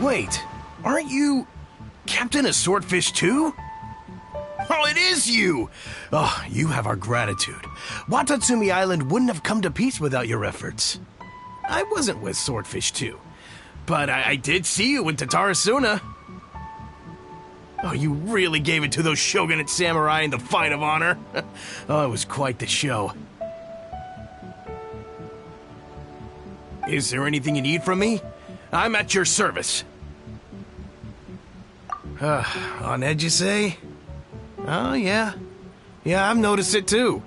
Wait, aren't you Captain of Swordfish too? Oh, it is you! Oh, you have our gratitude. Watatsumi Island wouldn't have come to peace without your efforts. I wasn't with Swordfish too, but I did see you with Tatarasuna. Oh, you really gave it to those shogunate samurai in the fight of honor. Oh, it was quite the show. Is there anything you need from me? I'm at your service. On edge, you say? Oh, yeah. Yeah, I've noticed it too.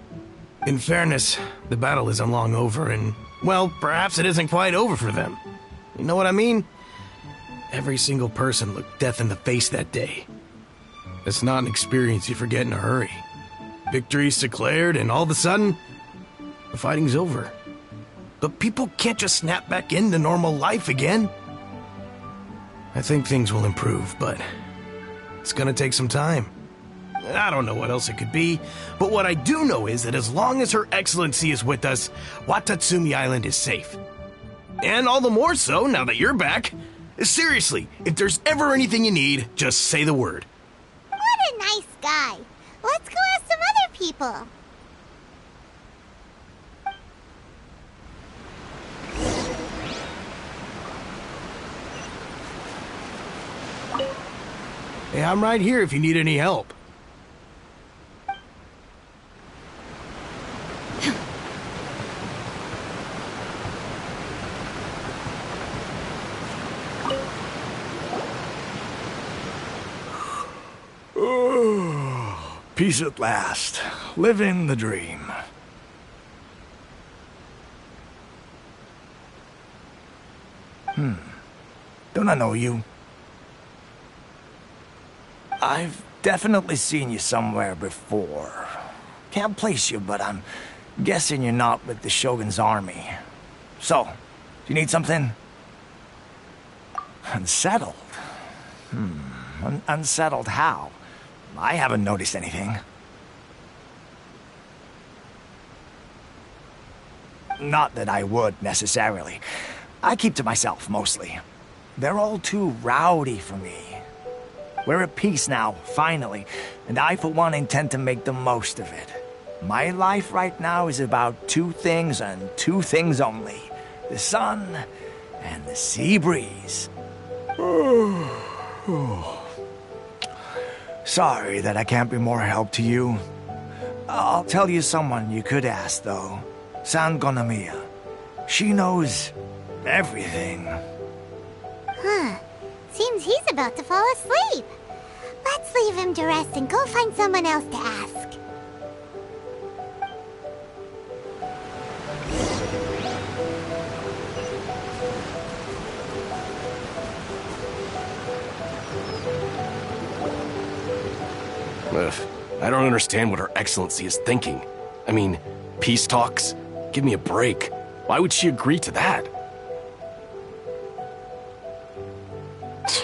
In fairness, the battle isn't long over, and, well, perhaps it isn't quite over for them. You know what I mean? Every single person looked death in the face that day. It's not an experience you forget in a hurry. Victory's declared, and all of a sudden, the fighting's over. But people can't just snap back into normal life again. I think things will improve, but it's gonna take some time. I don't know what else it could be, but what I do know is that as long as Her Excellency is with us, Watatsumi Island is safe. And all the more so now that you're back. Seriously, if there's ever anything you need, just say the word. What a nice guy. Let's go ask some other people. Hey, I'm right here if you need any help. Peace at last. Living the dream. Don't I know you? I've definitely seen you somewhere before. Can't place you, but I'm guessing you're not with the Shogun's army. So, do you need something? Unsettled? Unsettled how? I haven't noticed anything. Not that I would, necessarily. I keep to myself, mostly. They're all too rowdy for me. We're at peace now, finally, and I, for one, intend to make the most of it. My life right now is about two things and two things only. The sun and the sea breeze. Sorry that I can't be more help to you. I'll tell you someone you could ask, though. San Gonamiya. She knows everything. Huh. Seems he's about to fall asleep. Let's leave him to rest and go find someone else to ask. Ugh, I don't understand what Her Excellency is thinking. I mean, peace talks? Give me a break. Why would she agree to that?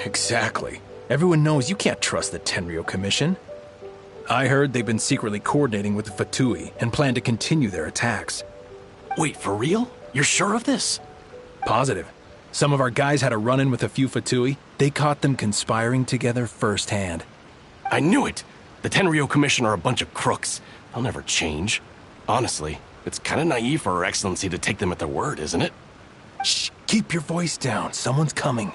Exactly. Everyone knows you can't trust the Tenryou Commission. I heard they've been secretly coordinating with the Fatui and plan to continue their attacks. Wait, for real? You're sure of this? Positive. Some of our guys had a run-in with a few Fatui. They caught them conspiring together firsthand. I knew it! The Tenryou Commission are a bunch of crooks. They'll never change. Honestly, it's kind of naive for Her Excellency to take them at their word, isn't it? Shh, keep your voice down. Someone's coming.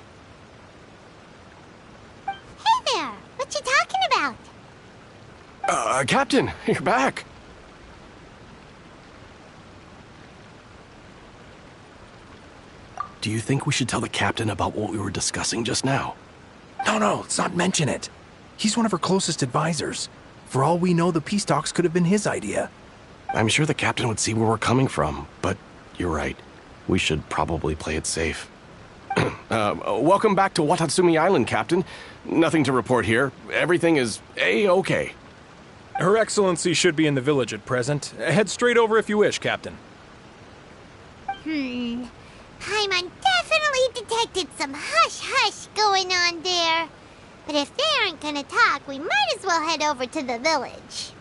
Hey there! What you talking about? Captain, you're back. Do you think we should tell the captain about what we were discussing just now? No, let's not mention it. He's one of her closest advisors. For all we know, the peace talks could have been his idea. I'm sure the captain would see where we're coming from, but you're right. We should probably play it safe. Welcome back to Watatsumi Island, Captain. Nothing to report here. Everything is A-okay. Her Excellency should be in the village at present. Head straight over if you wish, Captain. Paimon definitely detected some hush-hush going on there. But if they aren't gonna talk, we might as well head over to the village.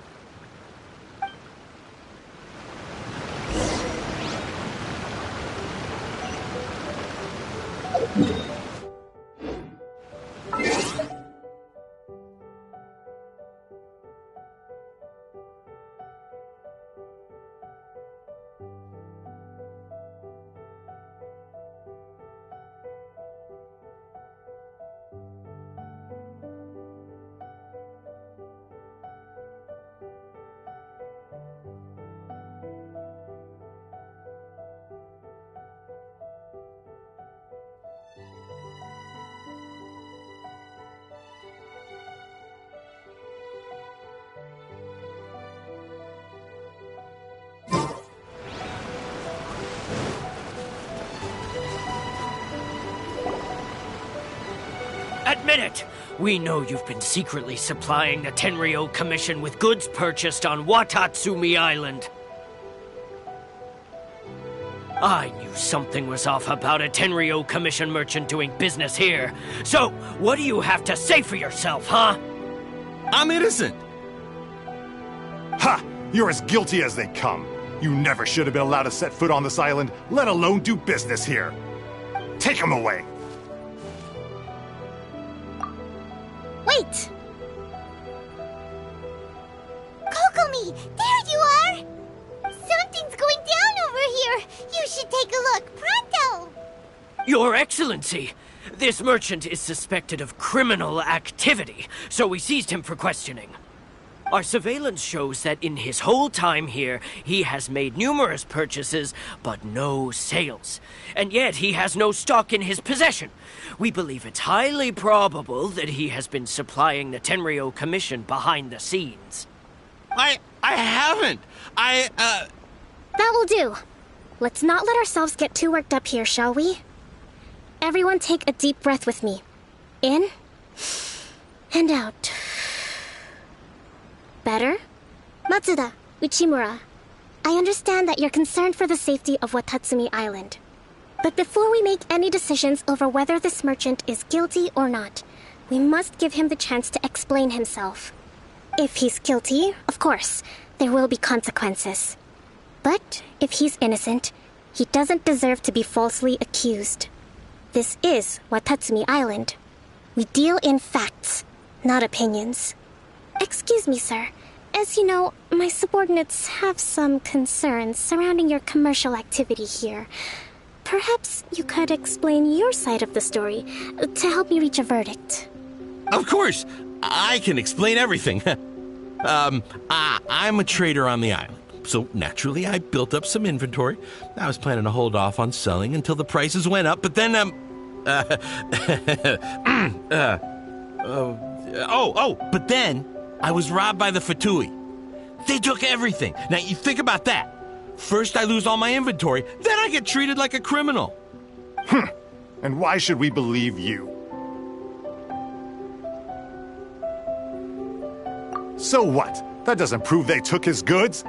admit it! We know you've been secretly supplying the Tenryou Commission with goods purchased on Watatsumi Island. I knew something was off about a Tenryou Commission merchant doing business here. So, what do you have to say for yourself, huh? I'm innocent. Ha! You're as guilty as they come. You never should have been allowed to set foot on this island, let alone do business here. Take him away. Wait! Kokomi, there you are! Something's going down over here. You should take a look, pronto! Your Excellency, this merchant is suspected of criminal activity, so we seized him for questioning. Our surveillance shows that in his whole time here, he has made numerous purchases, but no sales. And yet he has no stock in his possession. We believe it's highly probable that he has been supplying the Tenryou Commission behind the scenes. I haven't. That will do. Let's not let ourselves get too worked up here, shall we? Everyone take a deep breath with me. In and out. Better? Matsuda, Uchimura, I understand that you're concerned for the safety of Watatsumi Island. But before we make any decisions over whether this merchant is guilty or not, we must give him the chance to explain himself. If he's guilty, of course, there will be consequences. But if he's innocent, he doesn't deserve to be falsely accused. This is Watatsumi Island. We deal in facts, not opinions. Excuse me, sir. As you know, my subordinates have some concerns surrounding your commercial activity here. Perhaps you could explain your side of the story to help me reach a verdict. Of course, I can explain everything. I'm a trader on the island, so naturally I built up some inventory. I was planning to hold off on selling until the prices went up, but then, but then I was robbed by the Fatui. They took everything. Now, you think about that. First I lose all my inventory, then I get treated like a criminal. And why should we believe you? So what? That doesn't prove they took his goods.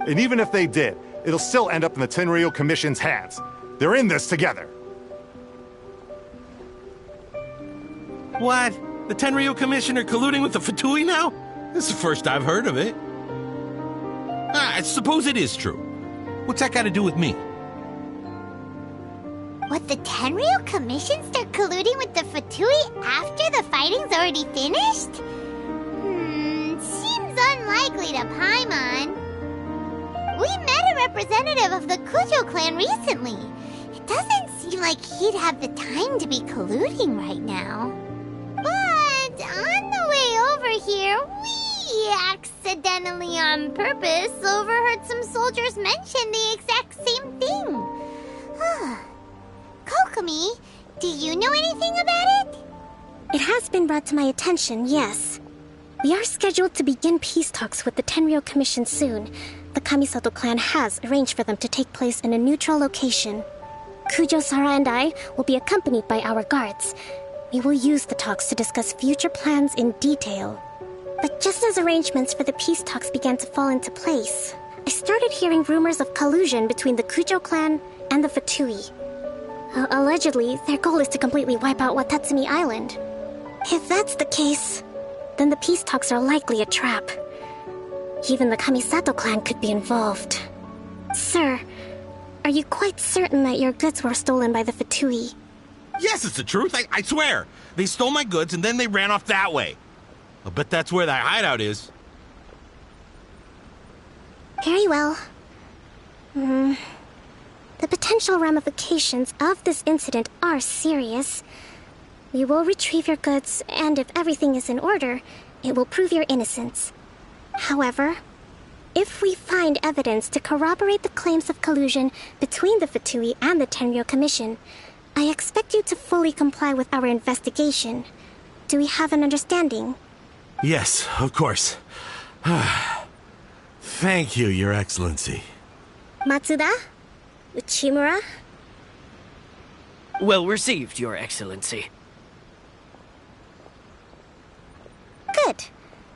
And even if they did, it'll still end up in the Tenryou Commission's hands. They're in this together. What? The Tenryou Commission are colluding with the Fatui now? This is the first I've heard of it. I suppose it is true. What's that got to do with me? What, the Tenryou Commission start colluding with the Fatui after the fighting's already finished? Seems unlikely to Paimon. We met a representative of the Kujo clan recently. It doesn't seem like he'd have the time to be colluding right now. But on the way over here, we accidentally on purpose overheard some soldiers mention the exact same thing. Kokomi, do you know anything about it? It has been brought to my attention, yes. We are scheduled to begin peace talks with the Tenryou Commission soon. The Kamisato clan has arranged for them to take place in a neutral location. Kujo-Sara and I will be accompanied by our guards. We will use the talks to discuss future plans in detail. But just as arrangements for the peace talks began to fall into place, I started hearing rumors of collusion between the Kujo clan and the Fatui. Allegedly, their goal is to completely wipe out Watatsumi Island. If that's the case, then the peace talks are likely a trap. Even the Kamisato clan could be involved. Sir, are you quite certain that your goods were stolen by the Fatui? Yes, it's the truth. I swear. They stole my goods and then they ran off that way. I'll bet that's where that hideout is. Very well. The potential ramifications of this incident are serious. We will retrieve your goods, and if everything is in order, it will prove your innocence. However, if we find evidence to corroborate the claims of collusion between the Fatui and the Tenryou Commission, I expect you to fully comply with our investigation. Do we have an understanding? Yes, of course. Thank you, Your Excellency. Matsuda? Uchimura? Well received, Your Excellency. Good.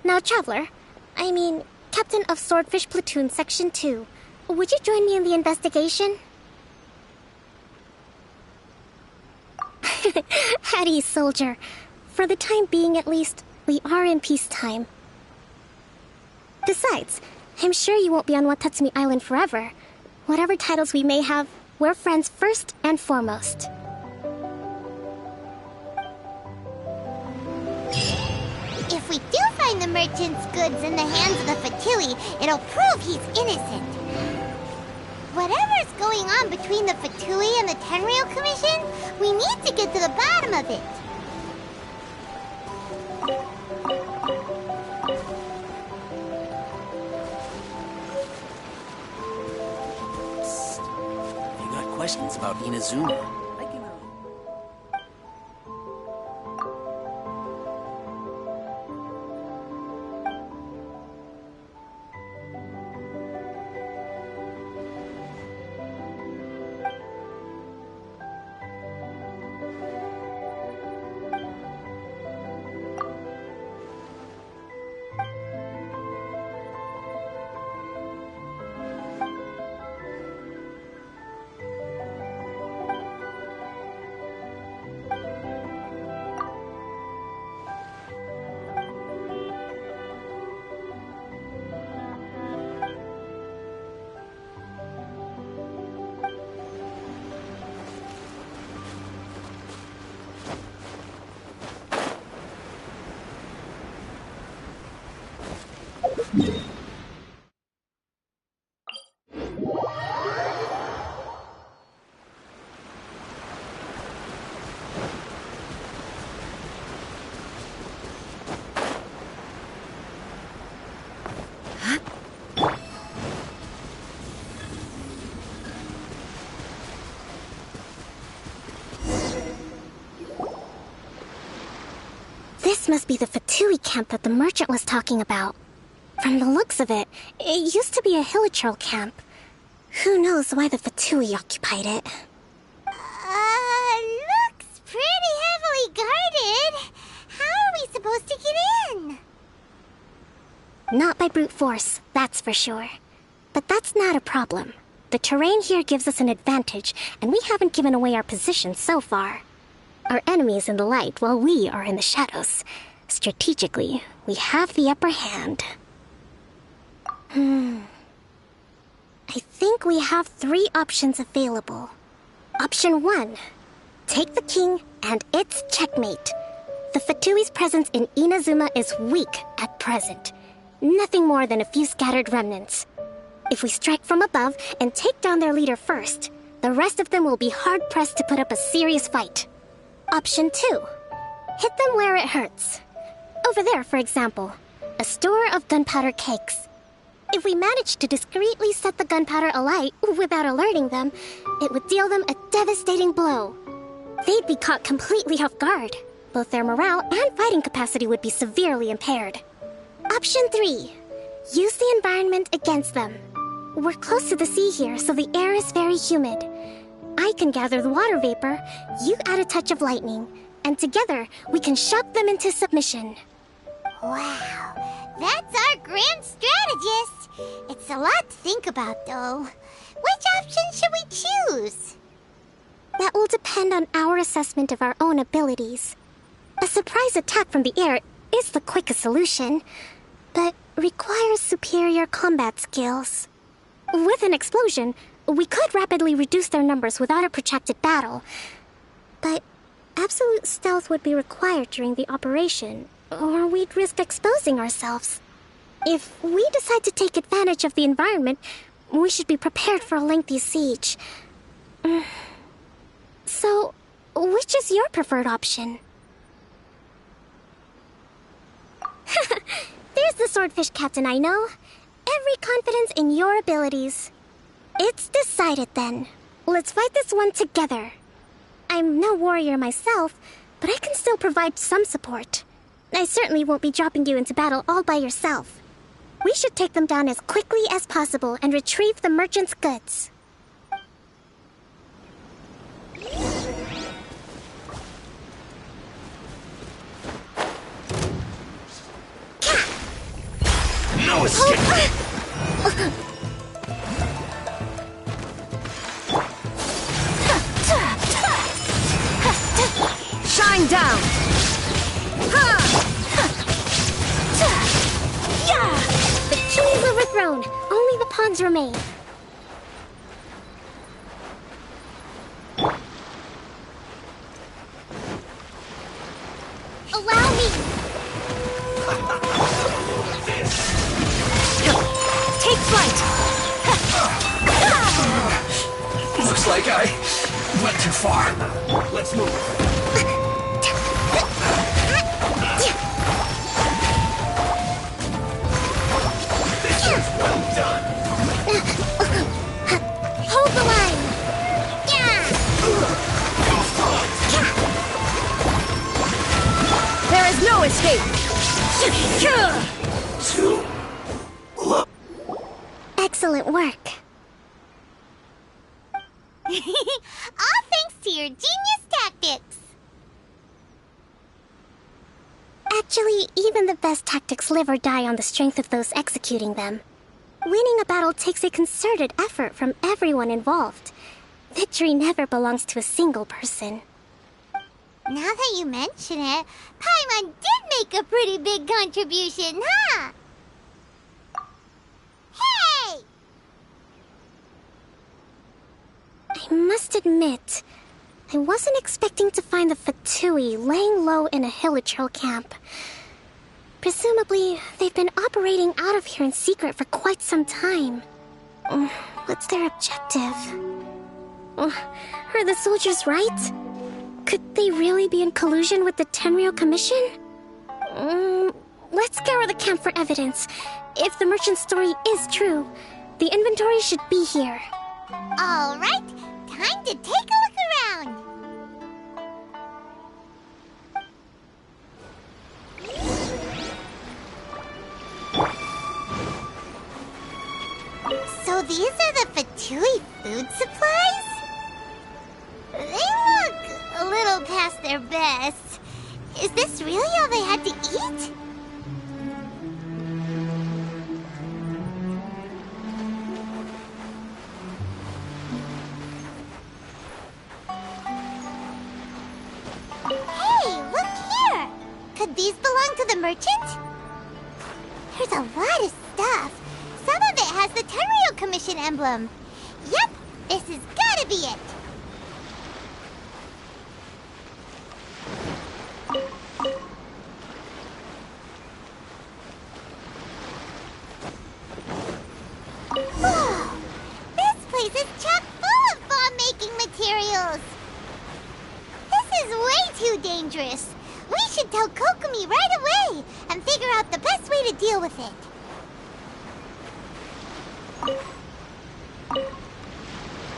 Now, Traveler, Captain of Swordfish Platoon Section 2, would you join me in the investigation? At ease, soldier. For the time being, at least, we are in peacetime. Besides, I'm sure you won't be on Watatsumi Island forever. Whatever titles we may have, we're friends first and foremost. If we do find the merchant's goods in the hands of the Fatui, it'll prove he's innocent. Whatever's going on between the Fatui and the Tenryou Commission, we need to get to the bottom of it. If you got questions about Inazuma, This must be the Fatui camp that the merchant was talking about. From the looks of it, it used to be a Hilichurl camp. Who knows why the Fatui occupied it? Looks pretty heavily guarded. How are we supposed to get in? Not by brute force, that's for sure. But that's not a problem. The terrain here gives us an advantage, and we haven't given away our position so far. Our enemy is in the light, while we are in the shadows. Strategically, we have the upper hand. I think we have 3 options available. Option 1. Take the king, and it's checkmate. The Fatui's presence in Inazuma is weak at present. Nothing more than a few scattered remnants. If we strike from above and take down their leader first, the rest of them will be hard-pressed to put up a serious fight. Option 2. Hit them where it hurts. Over there, for example, a store of gunpowder cakes. If we manage to discreetly set the gunpowder alight without alerting them, it would deal them a devastating blow. They'd be caught completely off guard. Both their morale and fighting capacity would be severely impaired. Option 3. Use the environment against them. We're close to the sea here, so the air is very humid. I can gather the water vapor, you add a touch of lightning, and together we can shock them into submission. Wow, that's our grand strategist. It's a lot to think about, though. Which option should we choose? That will depend on our assessment of our own abilities. A surprise attack from the air is the quickest solution, but requires superior combat skills. With an explosion, we could rapidly reduce their numbers without a protracted battle. But absolute stealth would be required during the operation, or we'd risk exposing ourselves. If we decide to take advantage of the environment, we should be prepared for a lengthy siege. So, which is your preferred option? There's the swordfish captain I know. Every confidence in your abilities. It's decided then. Let's fight this one together. I'm no warrior myself, but I can still provide some support. I certainly won't be dropping you into battle all by yourself. We should take them down as quickly as possible and retrieve the merchant's goods. No escape! Shine down! The king is overthrown. Only the pawns remain. Allow me! Take flight! Looks like I went too far. Let's move. This is well done. Hold the line! There is no escape! Excellent work. All thanks to your genius tactics. Actually, even the best tactics live or die on the strength of those executing them. Winning a battle takes a concerted effort from everyone involved. Victory never belongs to a single person. Now that you mention it, Paimon did make a pretty big contribution, huh? Hey! I must admit, I wasn't expecting to find the Fatui laying low in a Hilichurl camp. Presumably, they've been operating out of here in secret for quite some time. What's their objective? Are the soldiers right? Could they really be in collusion with the Tenryou Commission? Let's scour the camp for evidence. If the merchant's story is true, the inventory should be here. All right, time to take a look around. So these are the Fatui food supplies? They look a little past their best. Is this really all they had to eat? Hey, look here! Could these belong to the merchant? There's a lot of stuff. Some of it has the Tenryou Commission emblem. Yep, this has gotta be it. Whoa! This place is chock full of bomb-making materials. This is way too dangerous. We should tell Kokomi right away and figure out the best way to deal with it.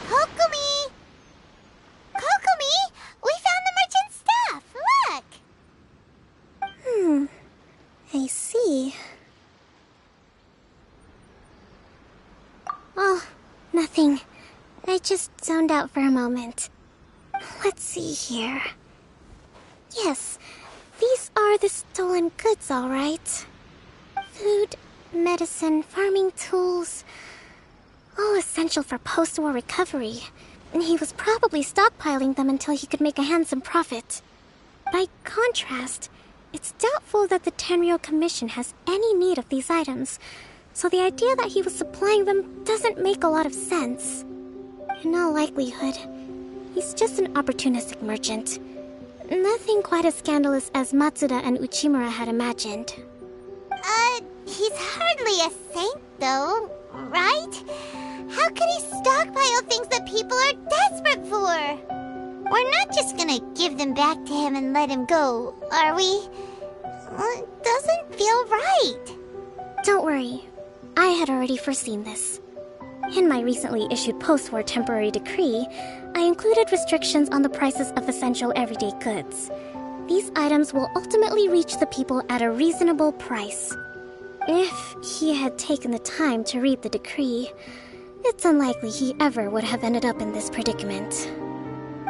Kokomi! Kokomi! We found the merchant's stuff! Look! I see. Oh, nothing. I just zoned out for a moment. Let's see here. Yes, these are the stolen goods, all right. Food, medicine, farming tools. All essential for post-war recovery. And he was probably stockpiling them until he could make a handsome profit. By contrast, it's doubtful that the Tenryou Commission has any need of these items, so the idea that he was supplying them doesn't make a lot of sense. In all likelihood, he's just an opportunistic merchant. Nothing quite as scandalous as Matsuda and Uchimura had imagined. He's hardly a saint, though, right? How could he stockpile things that people are desperate for? We're not just gonna give them back to him and let him go, are we? It doesn't feel right. Don't worry. I had already foreseen this. In my recently issued post-war temporary decree, I included restrictions on the prices of essential everyday goods. These items will ultimately reach the people at a reasonable price. If he had taken the time to read the decree, it's unlikely he ever would have ended up in this predicament.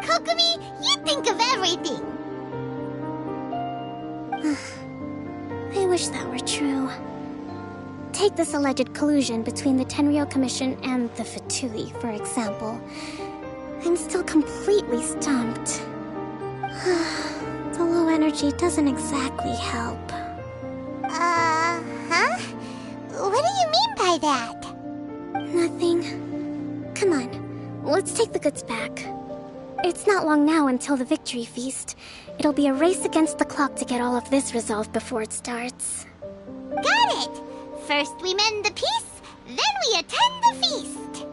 Kokomi, you think of everything! I wish that were true. Take this alleged collusion between the Tenryou Commission and the Fatui, for example. I'm still completely stumped. The low energy doesn't exactly help. Huh? What do you mean by that? Nothing. Come on, let's take the goods back. It's not long now until the victory feast. It'll be a race against the clock to get all of this resolved before it starts. Got it! First we mend the peace, then we attend the feast!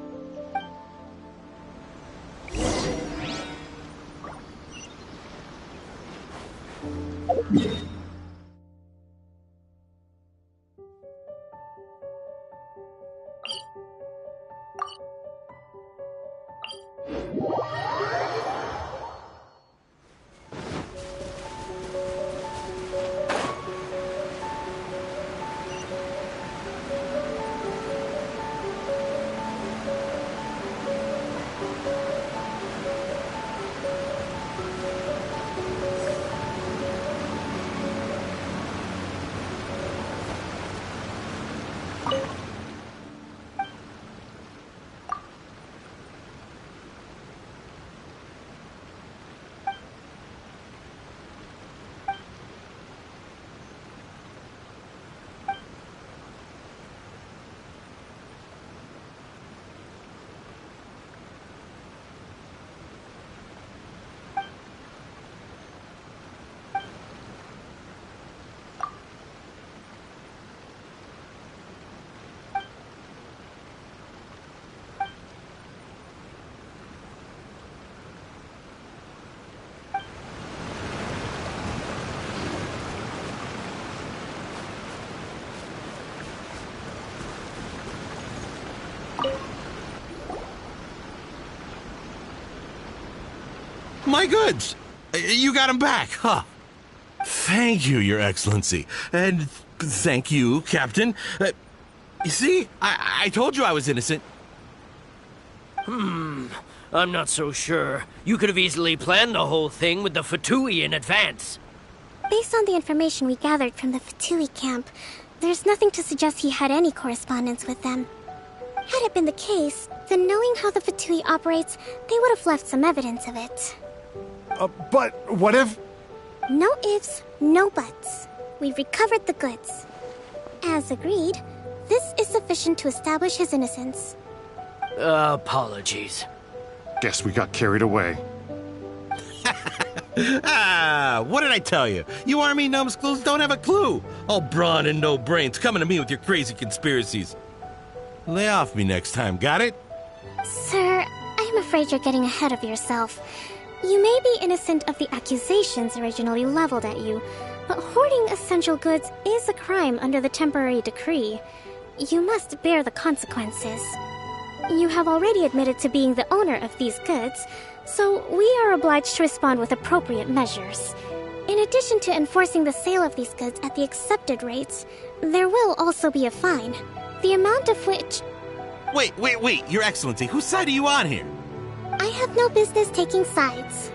My goods! You got them back, huh? Thank you, Your Excellency. And thank you, Captain. You see, I told you I was innocent. I'm not so sure. You could have easily planned the whole thing with the Fatui in advance. Based on the information we gathered from the Fatui camp, there's nothing to suggest he had any correspondence with them. Had it been the case, then knowing how the Fatui operates, they would have left some evidence of it. But what if... No ifs, no buts. We've recovered the goods. As agreed, this is sufficient to establish his innocence. Apologies. Guess we got carried away. What did I tell you? You army numbskulls don't have a clue. All brawn and no brains coming to me with your crazy conspiracies. Lay off me next time, got it? Sir, I'm afraid you're getting ahead of yourself. You may be innocent of the accusations originally leveled at you, but hoarding essential goods is a crime under the temporary decree. You must bear the consequences. You have already admitted to being the owner of these goods, so we are obliged to respond with appropriate measures. In addition to enforcing the sale of these goods at the accepted rates, there will also be a fine, the amount of which... Wait, Your Excellency, whose side are you on here? I have no business taking sides.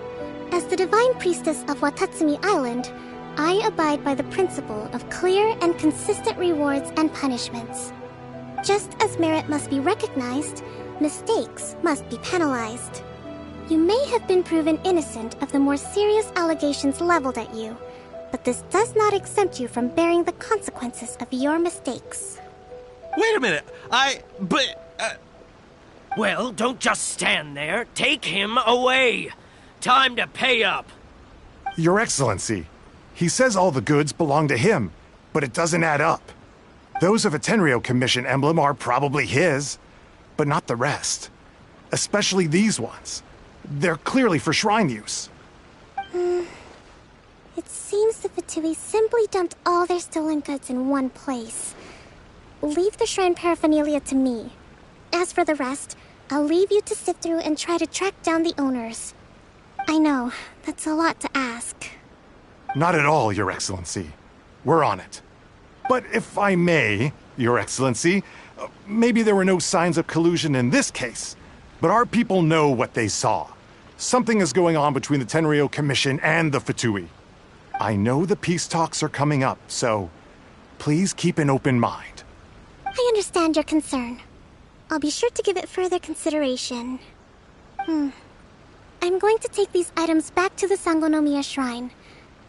As the Divine Priestess of Watatsumi Island, I abide by the principle of clear and consistent rewards and punishments. Just as merit must be recognized, mistakes must be penalized. You may have been proven innocent of the more serious allegations leveled at you, but this does not exempt you from bearing the consequences of your mistakes. Wait a minute, Well, don't just stand there. Take him away. Time to pay up. Your Excellency, he says all the goods belong to him, but it doesn't add up. Those of a Tenryou Commission emblem are probably his, but not the rest. Especially these ones. They're clearly for shrine use. It seems the Fatui simply dumped all their stolen goods in one place. Leave the shrine paraphernalia to me. As for the rest, I'll leave you to sift through and try to track down the owners. I know, that's a lot to ask. Not at all, Your Excellency. We're on it. But if I may, Your Excellency, maybe there were no signs of collusion in this case, but our people know what they saw. Something is going on between the Tenryou Commission and the Fatui. I know the peace talks are coming up, so please keep an open mind. I understand your concern. I'll be sure to give it further consideration. I'm going to take these items back to the Sangonomiya Shrine.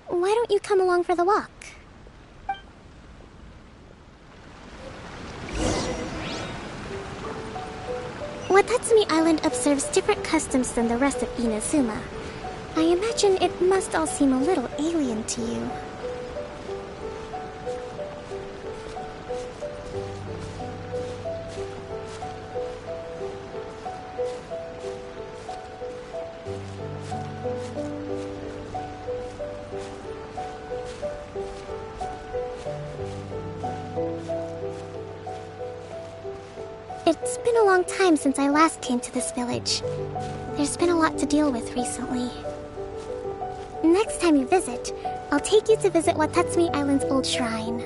Why don't you come along for the walk? Watatsumi Island observes different customs than the rest of Inazuma. I imagine it must all seem a little alien to you. It's been a long time since I last came to this village. There's been a lot to deal with recently. Next time you visit, I'll take you to visit Watatsumi Island's old shrine.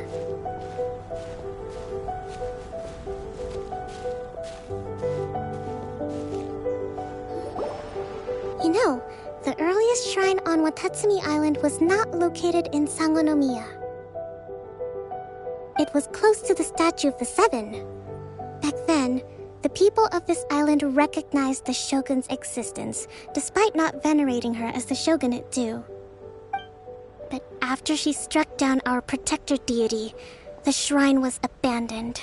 You know, the earliest shrine on Watatsumi Island was not located in Sangonomiya. It was close to the Statue of the Seven. Back then, the people of this island recognized the shogun's existence, despite not venerating her as the shogunate do. But after she struck down our protector deity, the shrine was abandoned.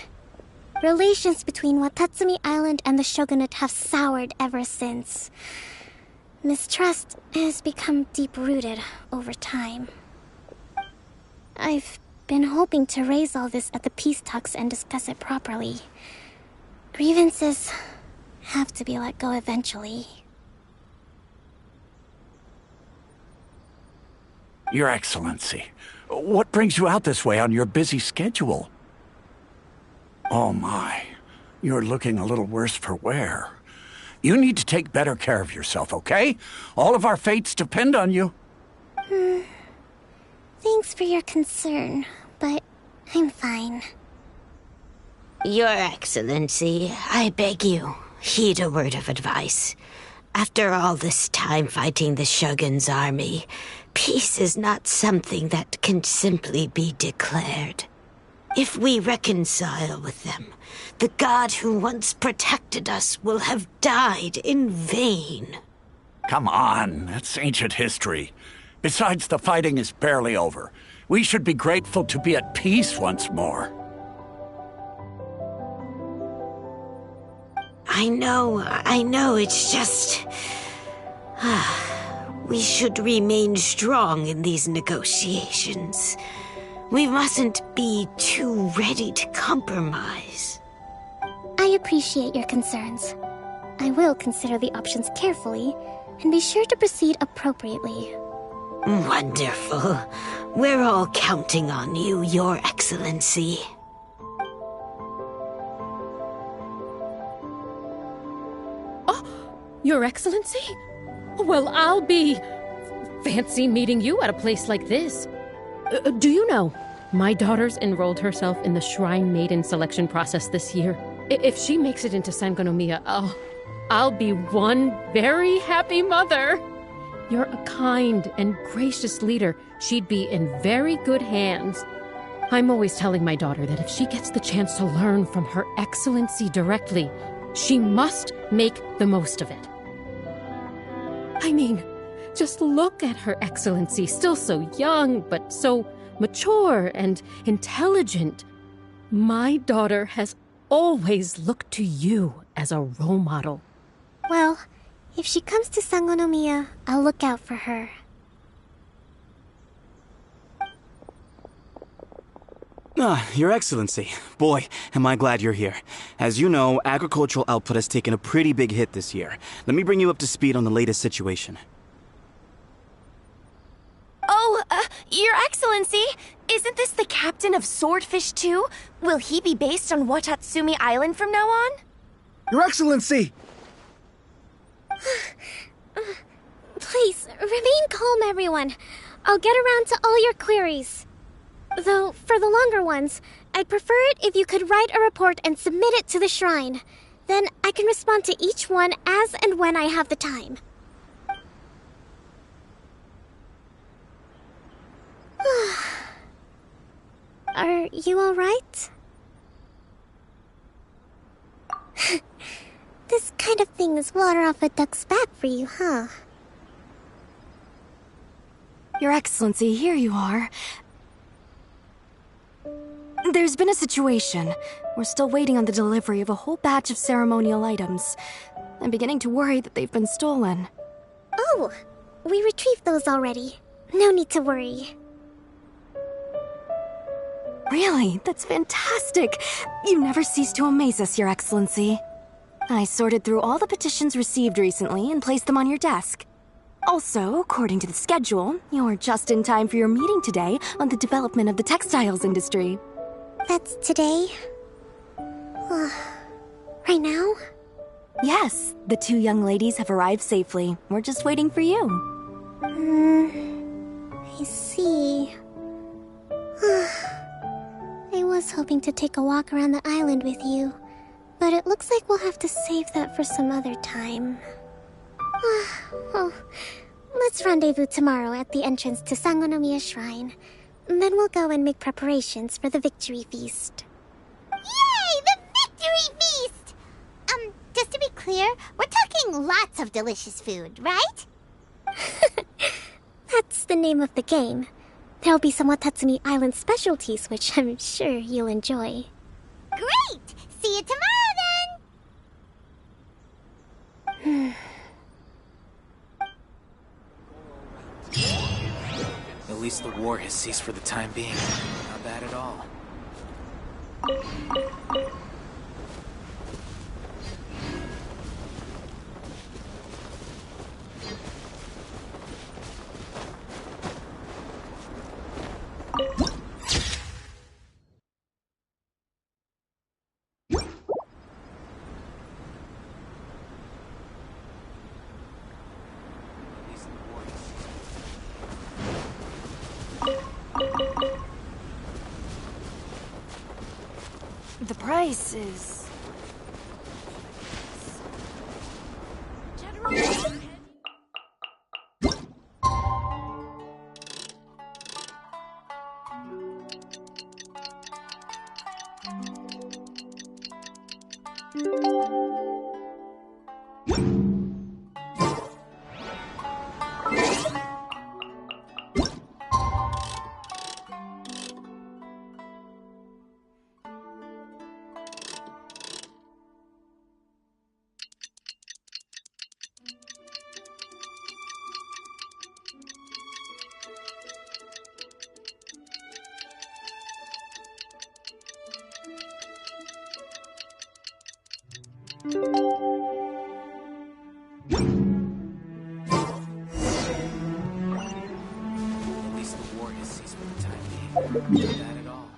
Relations between Watatsumi Island and the shogunate have soured ever since. Mistrust has become deep-rooted over time. I've been hoping to raise all this at the peace talks and discuss it properly. Grievances have to be let go eventually. Your Excellency, what brings you out this way on your busy schedule? Oh my, you're looking a little worse for wear. You need to take better care of yourself, okay? All of our fates depend on you. Thanks for your concern, but I'm fine. Your Excellency, I beg you, heed a word of advice. After all this time fighting the Shogun's army, peace is not something that can simply be declared. If we reconcile with them, the god who once protected us will have died in vain. Come on, that's ancient history. Besides, the fighting is barely over. We should be grateful to be at peace once more. I know, it's just... we should remain strong in these negotiations. We mustn't be too ready to compromise. I appreciate your concerns. I will consider the options carefully, and be sure to proceed appropriately. Wonderful. We're all counting on you, Your Excellency. Your Excellency? Well, I'll be... fancy meeting you at a place like this. Do you know, my daughter's enrolled herself in the Shrine Maiden selection process this year. If she makes it into Sangonomiya, I'll be one very happy mother. You're a kind and gracious leader. She'd be in very good hands. I'm always telling my daughter that if she gets the chance to learn from Her Excellency directly, she must make the most of it. I mean, just look at Her Excellency, still so young, but so mature and intelligent. My daughter has always looked to you as a role model. Well, if she comes to Sangonomiya, I'll look out for her. Your Excellency. Boy, am I glad you're here. As you know, agricultural output has taken a pretty big hit this year. Let me bring you up to speed on the latest situation. Oh, Your Excellency, isn't this the captain of Swordfish 2? Will he be based on Watatsumi Island from now on? Your Excellency! Please, remain calm, everyone. I'll get around to all your queries. Though, for the longer ones, I'd prefer it if you could write a report and submit it to the shrine. Then I can respond to each one as and when I have the time. Are you all right? This kind of thing is water off a duck's back for you, huh? Your Excellency, here you are. There's been a situation. We're still waiting on the delivery of a whole batch of ceremonial items. I'm beginning to worry that they've been stolen. Oh, we retrieved those already. No need to worry. Really? That's fantastic. You never cease to amaze us, Your Excellency. I sorted through all the petitions received recently and placed them on your desk. Also, according to the schedule, you're just in time for your meeting today on the development of the textiles industry. That's today? Right now? Yes, the 2 young ladies have arrived safely. We're just waiting for you. I see. I was hoping to take a walk around the island with you, but it looks like we'll have to save that for some other time. Well, let's rendezvous tomorrow at the entrance to Sangonomiya Shrine. Then we'll go and make preparations for the victory feast. Yay! The victory feast! Just to be clear, we're talking lots of delicious food, right? That's the name of the game. There'll be some Watatsumi Island specialties, which I'm sure you'll enjoy. Great! See you tomorrow, then! At least the war has ceased for the time being. Not bad at all. The price is... At least the war has ceased for the time being. Not bad at all.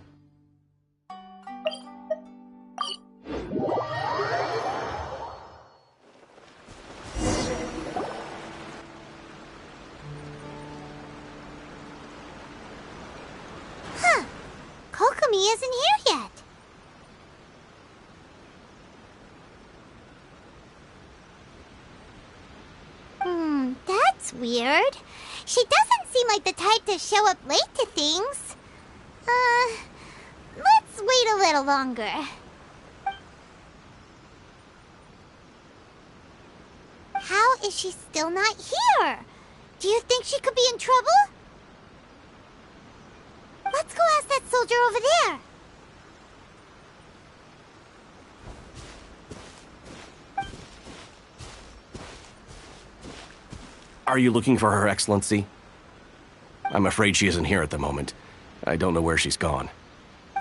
Huh. Kokomi isn't here yet. That's weird. She doesn't seem like the type to show up late to things. Let's wait a little longer. How is she still not here? Do you think she could be in trouble? Let's go ask that soldier over there. Are you looking for Her Excellency? I'm afraid she isn't here at the moment. I don't know where she's gone.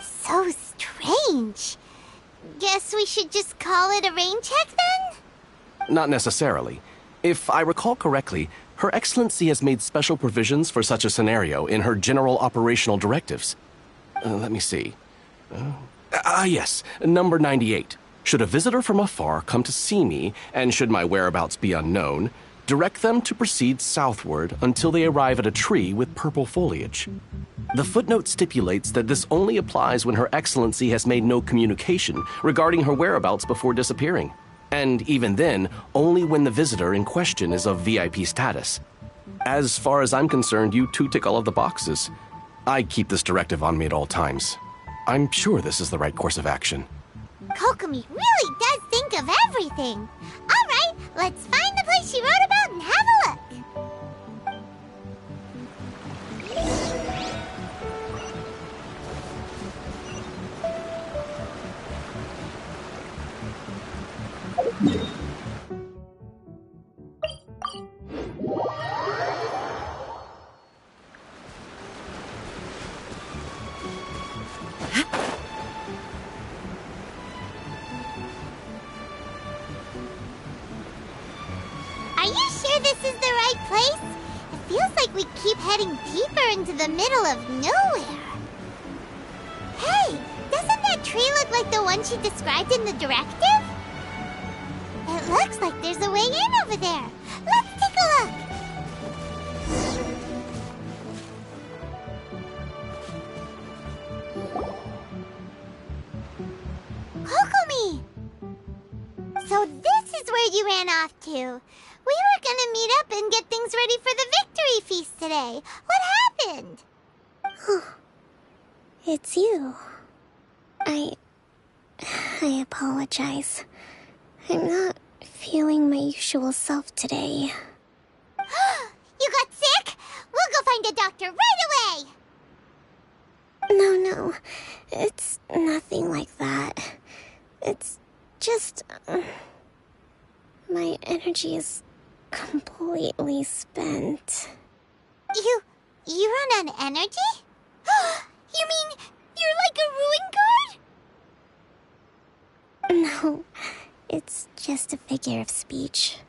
So strange. Guess we should just call it a rain check then? Not necessarily. If I recall correctly, Her Excellency has made special provisions for such a scenario in her general operational directives. Let me see. Yes, number 98. Should a visitor from afar come to see me, and should my whereabouts be unknown, direct them to proceed southward until they arrive at a tree with purple foliage. The footnote stipulates that this only applies when Her Excellency has made no communication regarding her whereabouts before disappearing. And even then, only when the visitor in question is of VIP status. As far as I'm concerned, you two tick all of the boxes. I keep this directive on me at all times. I'm sure this is the right course of action. Kokomi really does think everything. Alright, let's find the place she wrote about and have a look. Are you sure this is the right place? It feels like we keep heading deeper into the middle of nowhere. Hey, doesn't that tree look like the one she described in the directive? It looks like there's a way in over there. Let's take a look. Kokomi! So this is where you ran off to. We were gonna meet up and get things ready for the victory feast today. What happened? It's you. I apologize. I'm not feeling my usual self today. You got sick? We'll go find a doctor right away! No. It's nothing like that. It's just... my energy is completely spent. You run on energy? You mean you're like a ruin guard? No, it's just a figure of speech.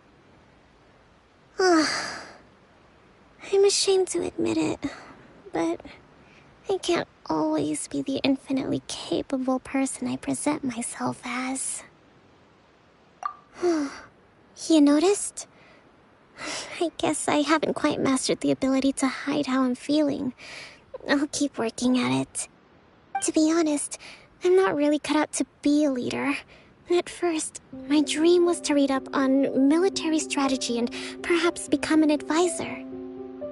I'm ashamed to admit it, but I can't always be the infinitely capable person I present myself as. You noticed? I guess I haven't quite mastered the ability to hide how I'm feeling. I'll keep working at it. To be honest, I'm not really cut out to be a leader. At first, my dream was to read up on military strategy and perhaps become an advisor.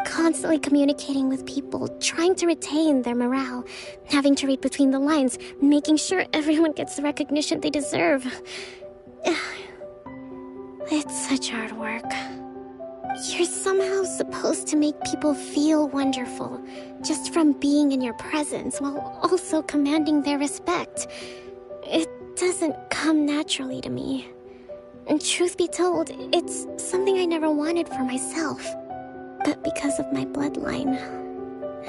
Constantly communicating with people, trying to retain their morale, having to read between the lines, making sure everyone gets the recognition they deserve. It's such hard work. You're somehow supposed to make people feel wonderful, just from being in your presence, while also commanding their respect. It doesn't come naturally to me. And truth be told, it's something I never wanted for myself. But because of my bloodline,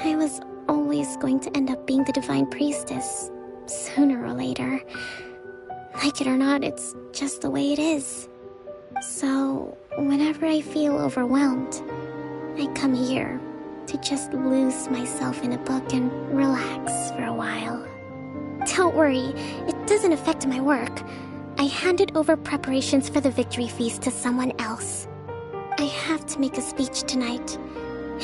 I was always going to end up being the divine priestess, sooner or later. Like it or not, it's just the way it is. So, whenever I feel overwhelmed, I come here to just lose myself in a book and relax for a while. Don't worry, it doesn't affect my work. I handed over preparations for the victory feast to someone else. I have to make a speech tonight,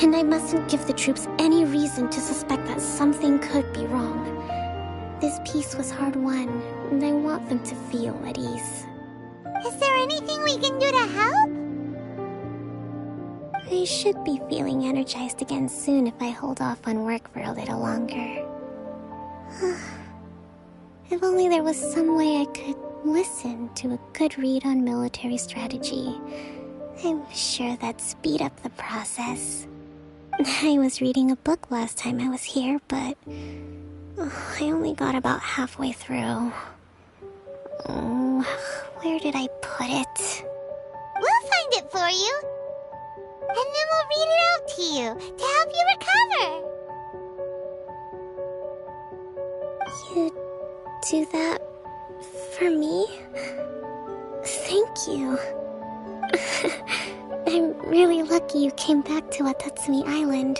and I mustn't give the troops any reason to suspect that something could be wrong. This peace was hard won, and I want them to feel at ease. Is there anything we can do to help? I should be feeling energized again soon if I hold off on work for a little longer. If only there was some way I could listen to a good read on military strategy. I'm sure that'd speed up the process. I was reading a book last time I was here, but I only got about halfway through. Where did I put it? We'll find it for you. And then we'll read it out to you to help you recover. You do that for me? Thank you. I'm really lucky you came back to Watatsumi Island.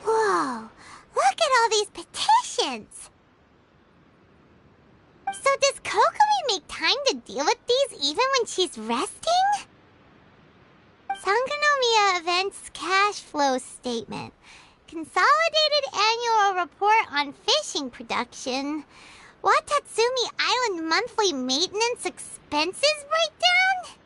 Whoa, look at all these petitions. So does Kokomi make time to deal with these even when she's resting? Sangonomiya Events Cash Flow Statement. Consolidated Annual Report on Fishing Production. Watatsumi Island monthly maintenance expenses breakdown?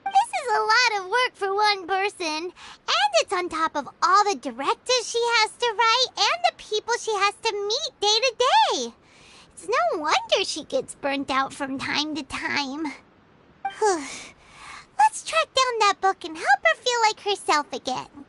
This is a lot of work for one person, and it's on top of all the directives she has to write and the people she has to meet day to day. It's no wonder she gets burnt out from time to time. Let's track down that book and help her feel like herself again.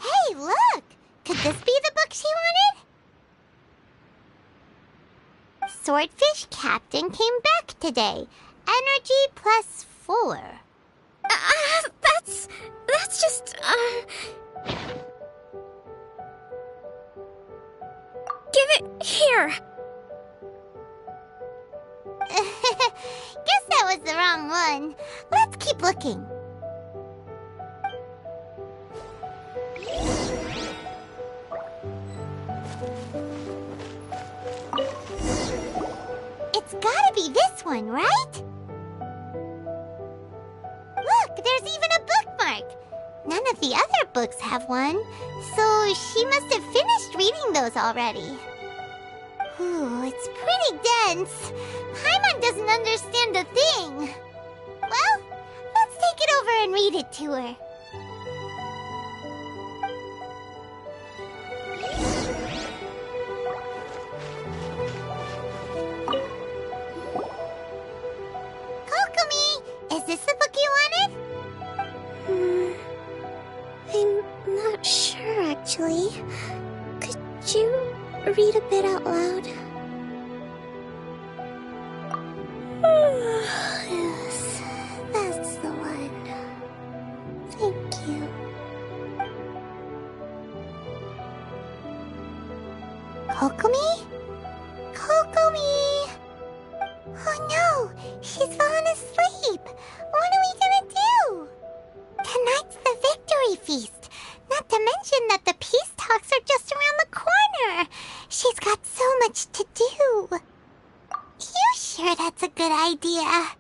Hey, look! Could this be the book she wanted? Swordfish Captain came back today. Energy +4. That's just, Give it here! Guess that was the wrong one. Let's keep looking. It's gotta be this one, right? Look, there's even a bookmark. None of the other books have one, so she must have finished reading those already. Ooh, it's pretty dense. Paimon doesn't understand a thing. Well, let's take it over and read it to her. Kokomi, is this the book you wanted? I'm not sure, actually. Could you read a bit out loud? Yes, that's the one. Thank you. Kokomi? Kokomi! Oh no, she's fallen asleep. What are we gonna do? Tonight's the victory feast. Not to mention that the peace talks are just around the corner. She's got so much to do. You sure that's a good idea?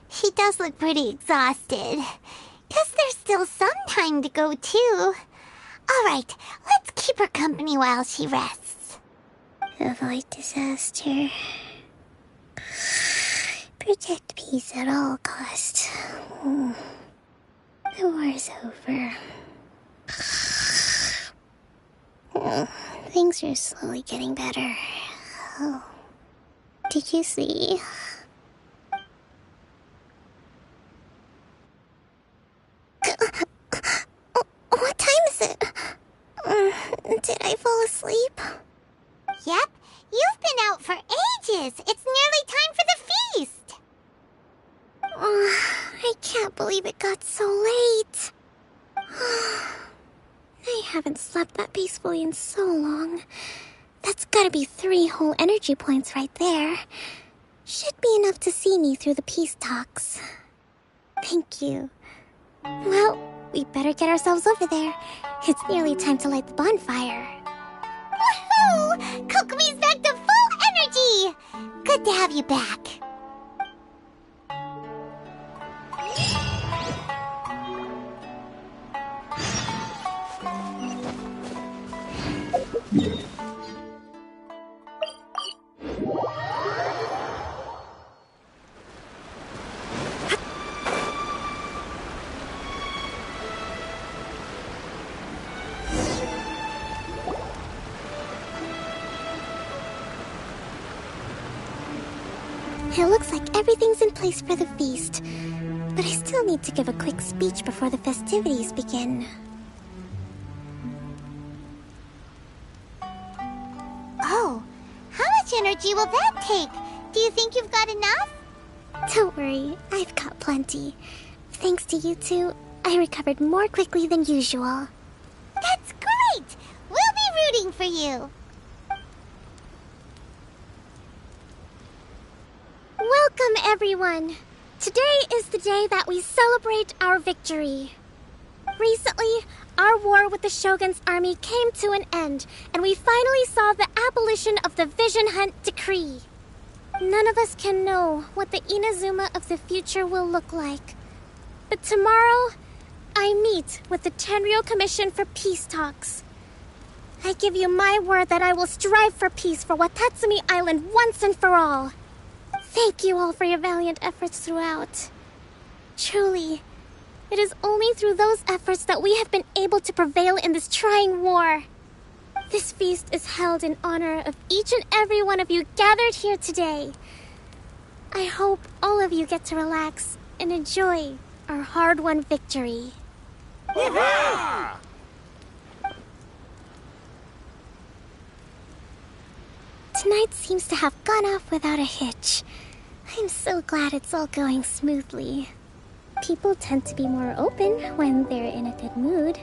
She does look pretty exhausted. Guess there's still some time to go, too. Alright, let's keep her company while she rests. Avoid disaster. Protect peace at all costs. The war's over. Things are slowly getting better. Oh. Did you see? What time is it? Did I fall asleep? Yep, you've been out for ages. It's nearly time for the feast. I can't believe it got so late. I haven't slept that peacefully in so long. That's gotta be 3 whole energy points right there. Should be enough to see me through the peace talks. Thank you. Well, we better get ourselves over there. It's nearly time to light the bonfire. Woohoo! Kokomi's back to full energy! Good to have you back. It looks like everything's in place for the feast. But I still need to give a quick speech before the festivities begin. Oh, how much energy will that take? Do you think you've got enough? Don't worry, I've got plenty. Thanks to you two, I recovered more quickly than usual. That's great! We'll be rooting for you. Welcome, everyone! Today is the day that we celebrate our victory. Recently, our war with the Shogun's army came to an end, and we finally saw the abolition of the Vision Hunt Decree. None of us can know what the Inazuma of the future will look like. But tomorrow, I meet with the Tenryou Commission for peace talks. I give you my word that I will strive for peace for Watatsumi Island once and for all. Thank you all for your valiant efforts throughout. Truly, it is only through those efforts that we have been able to prevail in this trying war. This feast is held in honor of each and every one of you gathered here today. I hope all of you get to relax and enjoy our hard-won victory. Tonight seems to have gone off without a hitch. I'm so glad it's all going smoothly. People tend to be more open when they're in a good mood.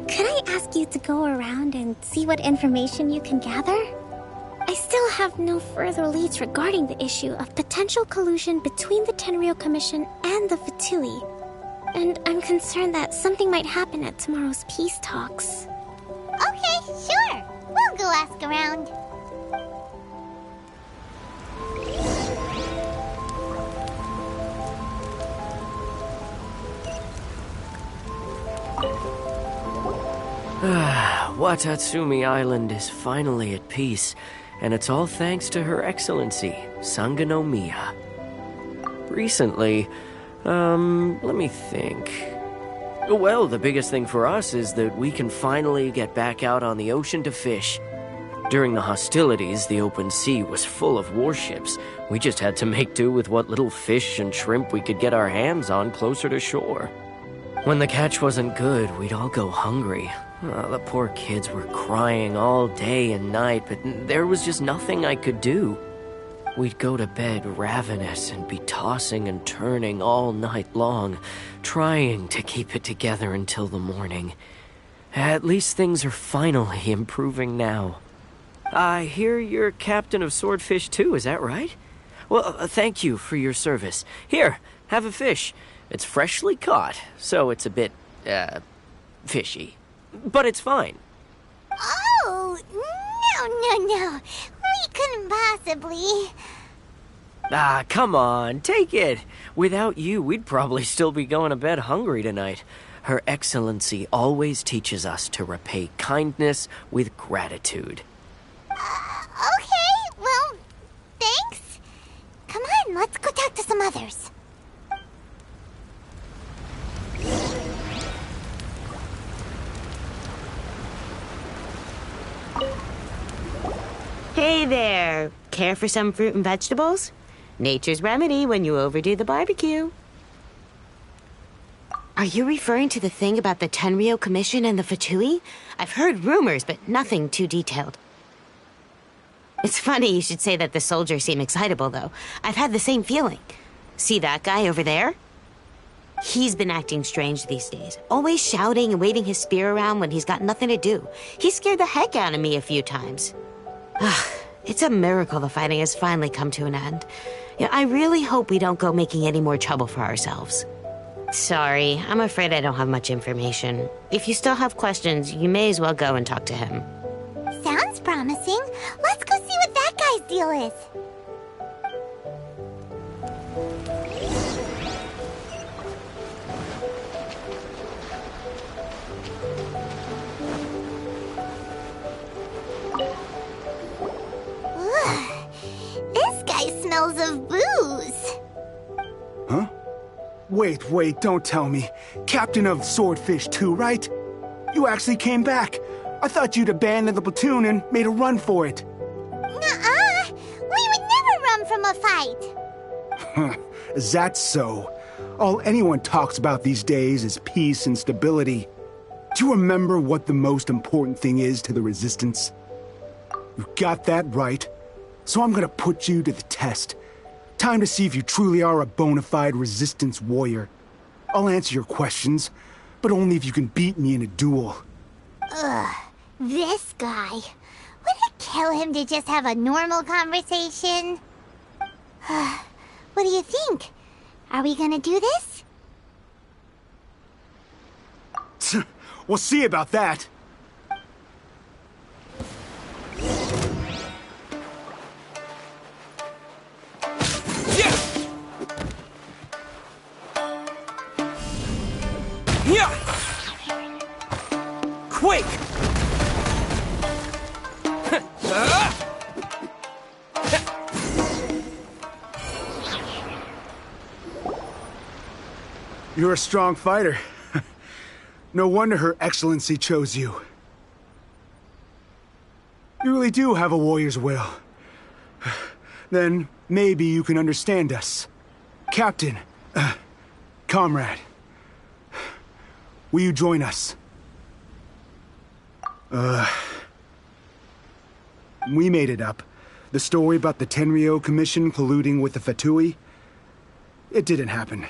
Could I ask you to go around and see what information you can gather? I still have no further leads regarding the issue of potential collusion between the Tenryou Commission and the Fatui. And I'm concerned that something might happen at tomorrow's peace talks. Okay, sure. We'll go ask around. Watatsumi Island is finally at peace, and it's all thanks to Her Excellency, Sangonomiya. Recently, let me think. Well, the biggest thing for us is that we can finally get back out on the ocean to fish. During the hostilities, the open sea was full of warships. We just had to make do with what little fish and shrimp we could get our hands on closer to shore. When the catch wasn't good, we'd all go hungry. The poor kids were crying all day and night, but there was just nothing I could do. We'd go to bed ravenous and be tossing and turning all night long, trying to keep it together until the morning. At least things are finally improving now. I hear you're captain of Swordfish too, is that right? Well, thank you for your service. Here, have a fish. It's freshly caught, so it's a bit, fishy. But it's fine. Oh, no. We couldn't possibly. Come on, take it. Without you, we'd probably still be going to bed hungry tonight. Her Excellency always teaches us to repay kindness with gratitude. Okay, well, thanks. Come on, let's go talk to some others. Hey there! Care for some fruit and vegetables? Nature's remedy when you overdo the barbecue. Are you referring to the thing about the Tenryou Commission and the Fatui? I've heard rumors, but nothing too detailed. It's funny you should say that the soldiers seem excitable, though. I've had the same feeling. See that guy over there? He's been acting strange these days. Always shouting and waving his spear around when he's got nothing to do. He scared the heck out of me a few times. It's a miracle the fighting has finally come to an end. Yeah, I really hope we don't go making any more trouble for ourselves. Sorry, I'm afraid I don't have much information. If you still have questions, you may as well go and talk to him. Sounds promising. Let's go see what that guy's deal is. This guy smells of booze. Huh? Wait, don't tell me. Captain of Swordfish too, right? You actually came back. I thought you'd abandoned the platoon and made a run for it. Nuh-uh. We would never run from a fight. Is that so? All anyone talks about these days is peace and stability. Do you remember what the most important thing is to the Resistance? You got that right. So I'm gonna put you to the test. Time to see if you truly are a bona fide Resistance warrior. I'll answer your questions, but only if you can beat me in a duel. Ugh, this guy. Would it kill him to just have a normal conversation? What do you think? Are we gonna do this? We'll see about that. Yeah! Quake! You're a strong fighter. No wonder Her Excellency chose you. You really do have a warrior's will. Then maybe you can understand us. Captain, comrade, will you join us? We made it up. The story about the Tenryo Commission colluding with the Fatui, it didn't happen.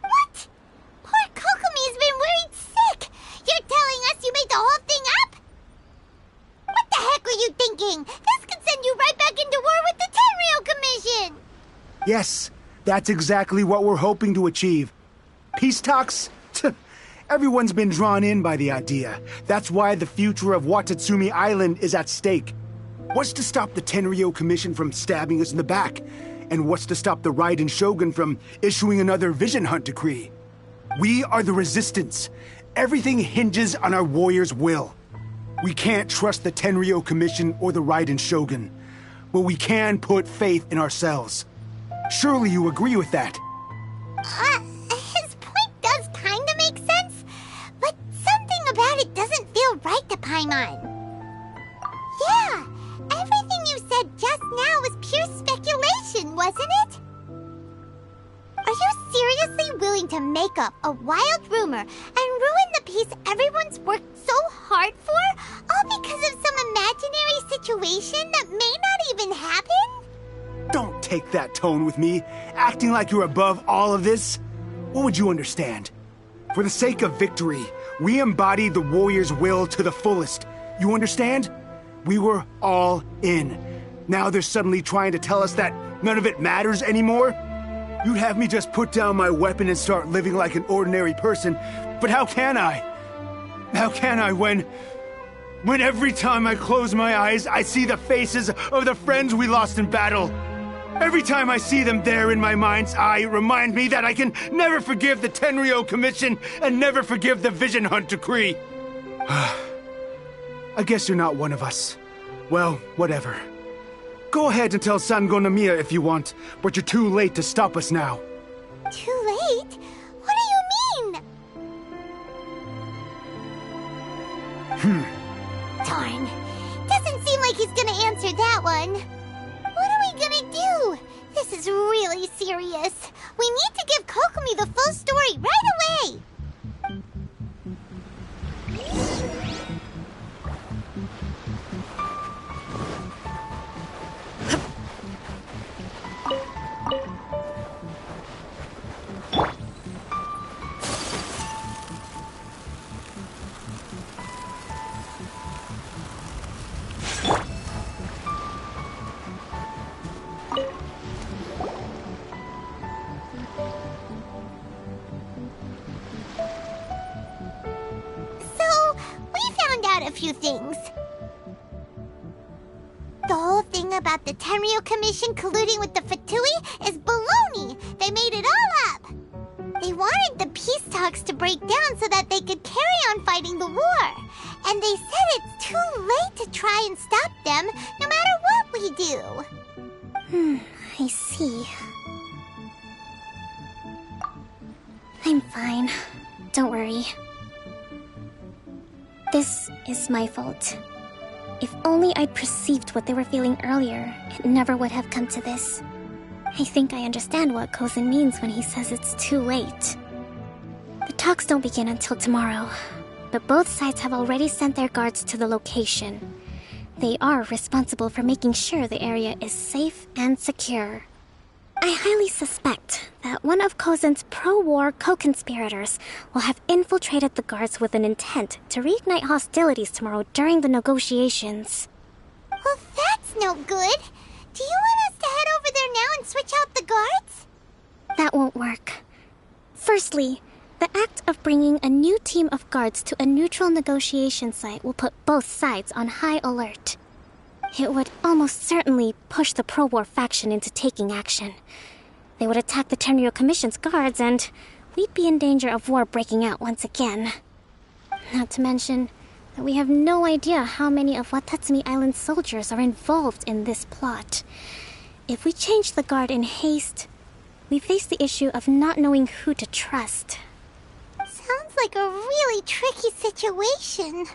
What? Poor Kokomi's been worried sick. You're telling us you made the whole thing up? What the heck were you thinking? This could send you right back into war with the Tenryo Commission. Yes, that's exactly what we're hoping to achieve. Peace talks? Everyone's been drawn in by the idea. That's why the future of Watatsumi Island is at stake. What's to stop the Tenryo Commission from stabbing us in the back? And what's to stop the Raiden Shogun from issuing another Vision Hunt decree? We are the Resistance. Everything hinges on our warrior's will. We can't trust the Tenryo Commission or the Raiden Shogun, but we can put faith in ourselves. Surely you agree with that? His point does kinda make sense, but something about it doesn't feel right to Paimon. Yeah, everything you said just now was pure speculation, wasn't it? Are you seriously willing to make up a wild rumor and ruin the peace everyone's worked so hard for, all because of some imaginary situation that may not even happen? Don't take that tone with me, acting like you're above all of this. What would you understand? For the sake of victory, we embodied the warrior's will to the fullest. You understand? We were all in. Now they're suddenly trying to tell us that none of it matters anymore? You'd have me just put down my weapon and start living like an ordinary person, but how can I? How can I when every time I close my eyes, I see the faces of the friends we lost in battle? Every time I see them there in my mind's eye, remind me that I can never forgive the Tenryo Commission and never forgive the Vision Hunt decree. I guess you're not one of us. Well, whatever. Go ahead and tell Sango Nomiya if you want, but you're too late to stop us now. Too late? What do you mean? Darn. Doesn't seem like he's gonna answer that one. What are we gonna do? This is really serious. We need to give Kokomi the full story right away. A few things. The whole thing about the Tenryo Commission colluding with the Fatui is baloney. They made it all up. They wanted the peace talks to break down so that they could carry on fighting the war. And they said it's too late to try and stop them, no matter what we do. I see. I'm fine. Don't worry. This is my fault. If only I'd perceived what they were feeling earlier, it never would have come to this. I think I understand what Kozin means when he says it's too late. The talks don't begin until tomorrow, but both sides have already sent their guards to the location. They are responsible for making sure the area is safe and secure. I highly suspect that one of Kozin's pro-war co-conspirators will have infiltrated the guards with an intent to reignite hostilities tomorrow during the negotiations. Well, that's no good. Do you want us to head over there now and switch out the guards? That won't work. Firstly, the act of bringing a new team of guards to a neutral negotiation site will put both sides on high alert. It would almost certainly push the pro-war faction into taking action. They would attack the Tenryo Commission's guards and, we'd be in danger of war breaking out once again. Not to mention that we have no idea how many of Watatsumi Island's soldiers are involved in this plot. If we change the guard in haste, we face the issue of not knowing who to trust. Sounds like a really tricky situation.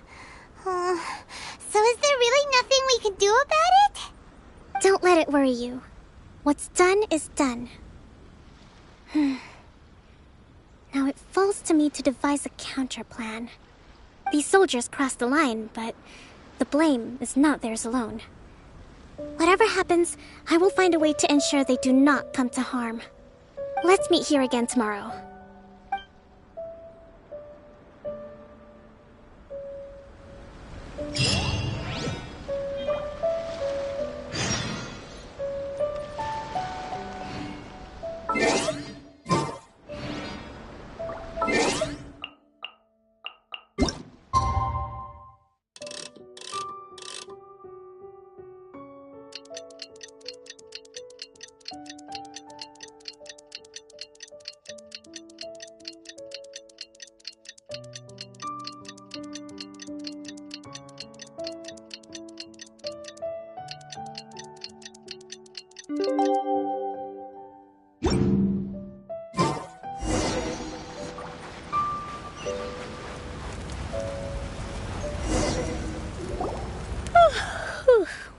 So is there really nothing we can do about it? Don't let it worry you. What's done is done. Now it falls to me to devise a counterplan. These soldiers crossed the line, but the blame is not theirs alone. Whatever happens, I will find a way to ensure they do not come to harm. Let's meet here again tomorrow.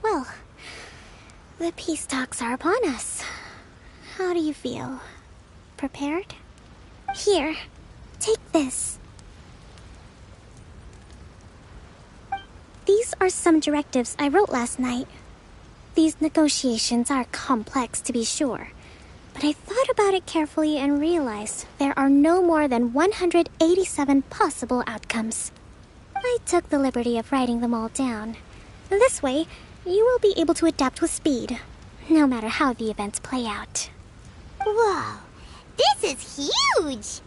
Well, the peace talks are upon us. How do you feel? Prepared? Here, take this. These are some directives I wrote last night. These negotiations are complex, to be sure, but I thought about it carefully and realized there are no more than 187 possible outcomes. I took the liberty of writing them all down. This way, you will be able to adapt with speed, no matter how the events play out. Whoa, this is huge!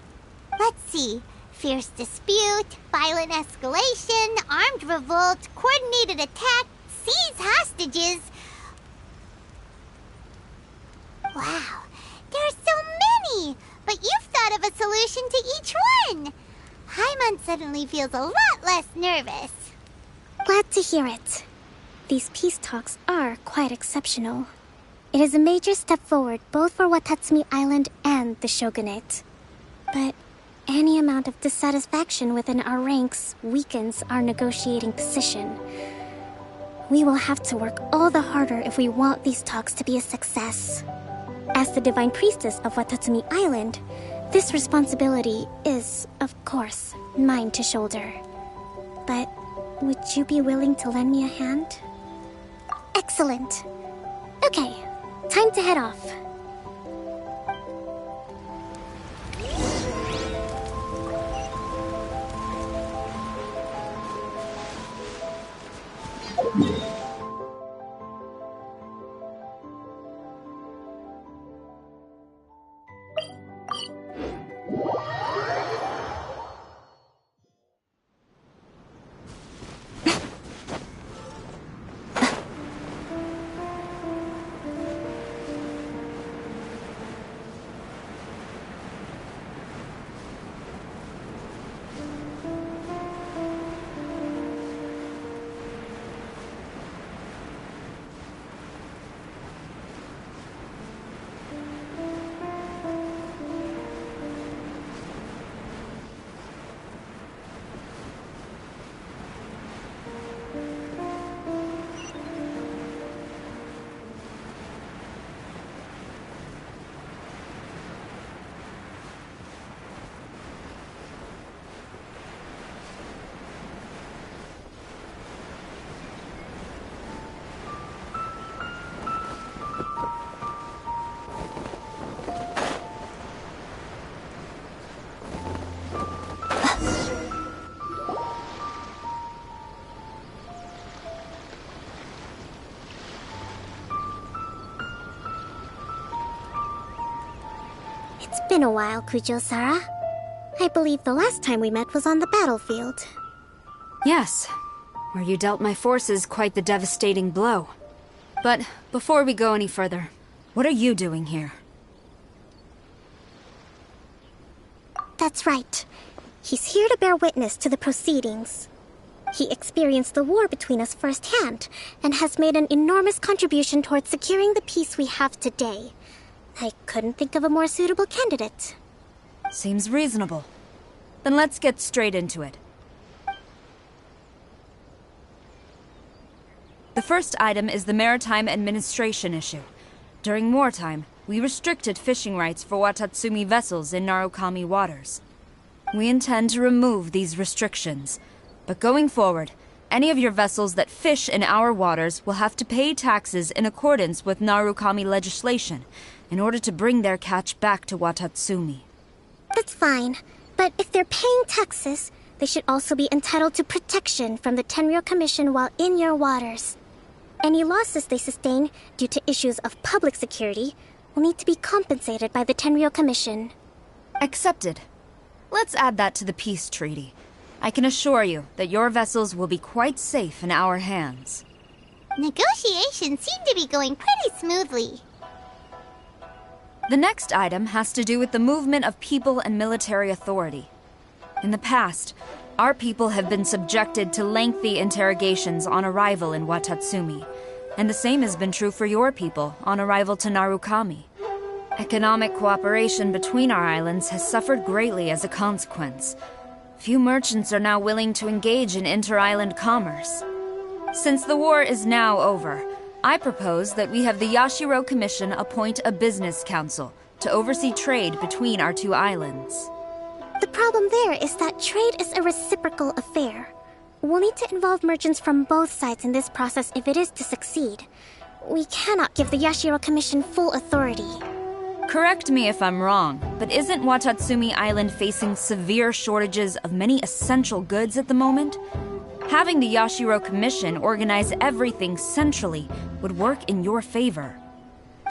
Let's see. Fierce dispute, violent escalation, armed revolt, coordinated attack, seize hostages. Wow, there are so many! But you've thought of a solution to each one! Hyman suddenly feels a lot less nervous. Glad to hear it. These peace talks are quite exceptional. It is a major step forward both for Watatsumi Island and the Shogunate. But any amount of dissatisfaction within our ranks weakens our negotiating position. We will have to work all the harder if we want these talks to be a success. As the Divine Priestess of Watatsumi Island, this responsibility is, of course, mine to shoulder. But would you be willing to lend me a hand? Excellent. Okay, time to head off. It's been a while, Kujo-Sara. I believe the last time we met was on the battlefield. Yes, where you dealt my forces quite the devastating blow. But before we go any further, what are you doing here? That's right. He's here to bear witness to the proceedings. He experienced the war between us firsthand, and has made an enormous contribution towards securing the peace we have today. I couldn't think of a more suitable candidate. Seems reasonable. Then let's get straight into it. The first item is the maritime administration issue. During wartime, we restricted fishing rights for Watatsumi vessels in Narukami waters. We intend to remove these restrictions, but going forward, any of your vessels that fish in our waters will have to pay taxes in accordance with Narukami legislation in order to bring their catch back to Watatsumi. That's fine, but if they're paying taxes, they should also be entitled to protection from the Tenryou Commission while in your waters. Any losses they sustain due to issues of public security will need to be compensated by the Tenryou Commission. Accepted. Let's add that to the peace treaty. I can assure you that your vessels will be quite safe in our hands. Negotiations seem to be going pretty smoothly. The next item has to do with the movement of people and military authority. In the past, our people have been subjected to lengthy interrogations on arrival in Watatsumi, and the same has been true for your people on arrival to Narukami. Economic cooperation between our islands has suffered greatly as a consequence. Few merchants are now willing to engage in inter-island commerce. Since the war is now over, I propose that we have the Yashiro Commission appoint a business council to oversee trade between our two islands. The problem there is that trade is a reciprocal affair. We'll need to involve merchants from both sides in this process if it is to succeed. We cannot give the Yashiro Commission full authority. Correct me if I'm wrong, but isn't Watatsumi Island facing severe shortages of many essential goods at the moment? Having the Yashiro Commission organize everything centrally would work in your favor.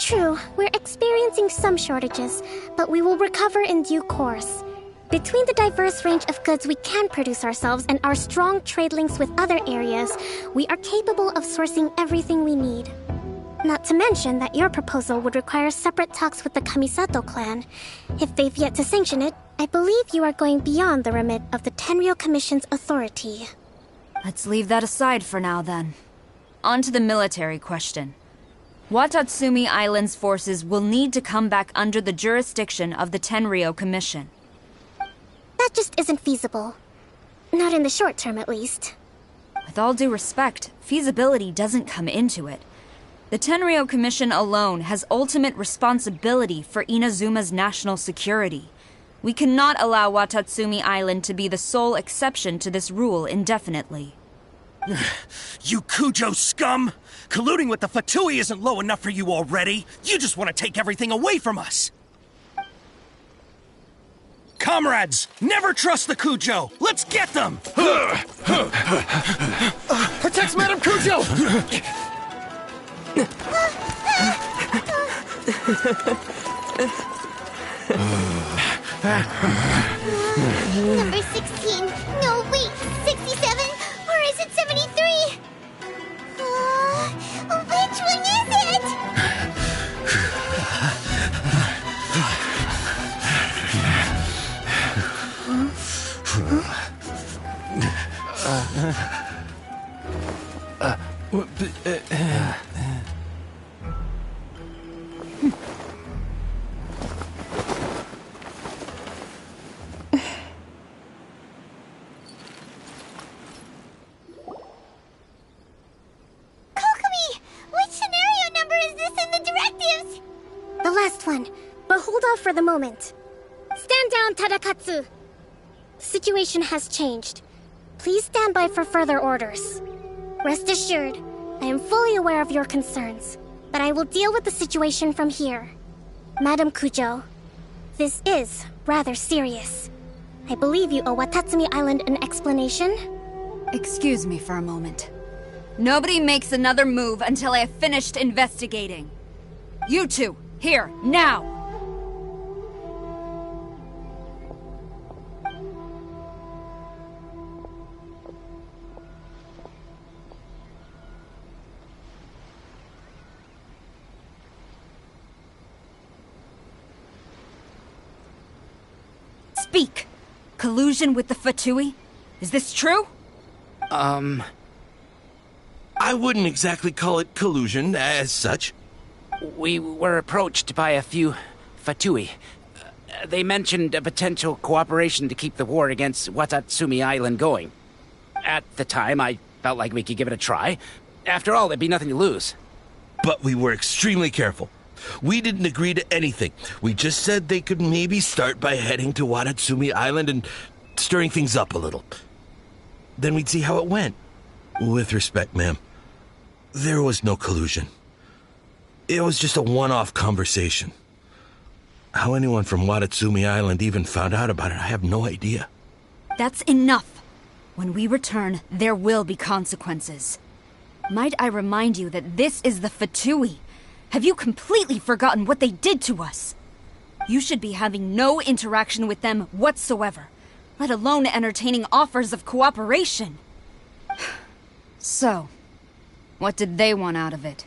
True, we're experiencing some shortages, but we will recover in due course. Between the diverse range of goods we can produce ourselves and our strong trade links with other areas, we are capable of sourcing everything we need. Not to mention that your proposal would require separate talks with the Kamisato clan. If they've yet to sanction it, I believe you are going beyond the remit of the Tenryou Commission's authority. Let's leave that aside for now, then. On to the military question. Watatsumi Island's forces will need to come back under the jurisdiction of the Tenryou Commission. That just isn't feasible. Not in the short term, at least. With all due respect, feasibility doesn't come into it. The Tenryou Commission alone has ultimate responsibility for Inazuma's national security. We cannot allow Watatsumi Island to be the sole exception to this rule indefinitely. You Kujo scum! Colluding with the Fatui isn't low enough for you already! You just want to take everything away from us! Comrades, never trust the Kujo! Let's get them! Protect Madame Kujo! Number 16. No, wait. 67? Or is it 73? Which one is it? The last one, but hold off for the moment. Stand down, Tadakatsu! The situation has changed. Please stand by for further orders. Rest assured, I am fully aware of your concerns, but I will deal with the situation from here. Madam Kujo, this is rather serious. I believe you owe Watatsumi Island an explanation. Excuse me for a moment. Nobody makes another move until I have finished investigating. You two, here, now! Speak! Collusion with the Fatui? Is this true? I wouldn't exactly call it collusion as such. We were approached by a few Fatui. They mentioned a potential cooperation to keep the war against Watatsumi Island going. At the time, I felt like we could give it a try. After all, there'd be nothing to lose. But we were extremely careful. We didn't agree to anything. We just said they could maybe start by heading to Watatsumi Island and stirring things up a little. Then we'd see how it went. With respect, ma'am, there was no collusion. It was just a one-off conversation. How anyone from Watatsumi Island even found out about it, I have no idea. That's enough. When we return, there will be consequences. Might I remind you that this is the Fatui? Have you completely forgotten what they did to us? You should be having no interaction with them whatsoever, let alone entertaining offers of cooperation. So, what did they want out of it?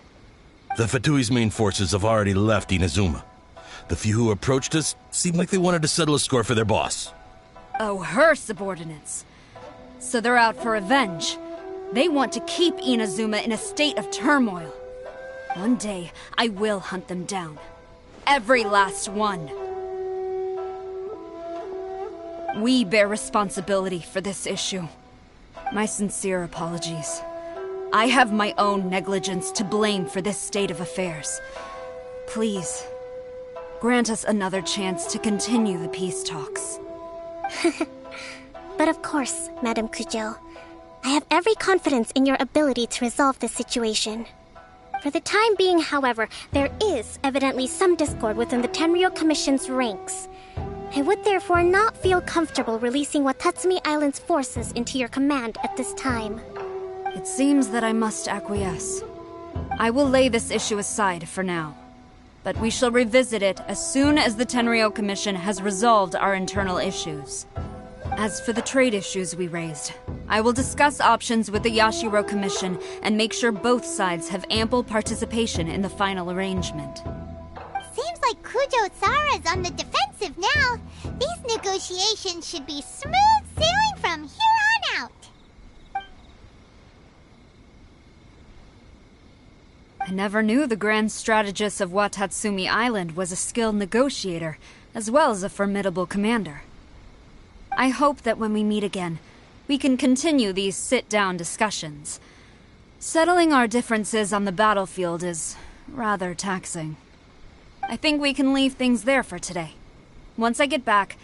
The Fatui's main forces have already left Inazuma. The few who approached us seemed like they wanted to settle a score for their boss. Oh, her subordinates. So they're out for revenge. They want to keep Inazuma in a state of turmoil. One day, I will hunt them down. Every last one. We bear responsibility for this issue. My sincere apologies. I have my own negligence to blame for this state of affairs. Please, grant us another chance to continue the peace talks. But of course, Madame Kujo. I have every confidence in your ability to resolve this situation. For the time being, however, there is evidently some discord within the Tenryou Commission's ranks. I would therefore not feel comfortable releasing Watatsumi Island's forces into your command at this time. It seems that I must acquiesce. I will lay this issue aside for now. But we shall revisit it as soon as the Tenryou Commission has resolved our internal issues. As for the trade issues we raised, I will discuss options with the Yashiro Commission and make sure both sides have ample participation in the final arrangement. Seems like Kujo-sara's on the defensive now. These negotiations should be smooth sailing from here on out. I never knew the grand strategist of Watatsumi Island was a skilled negotiator, as well as a formidable commander. I hope that when we meet again, we can continue these sit-down discussions. Settling our differences on the battlefield is rather taxing. I think we can leave things there for today. Once I get back,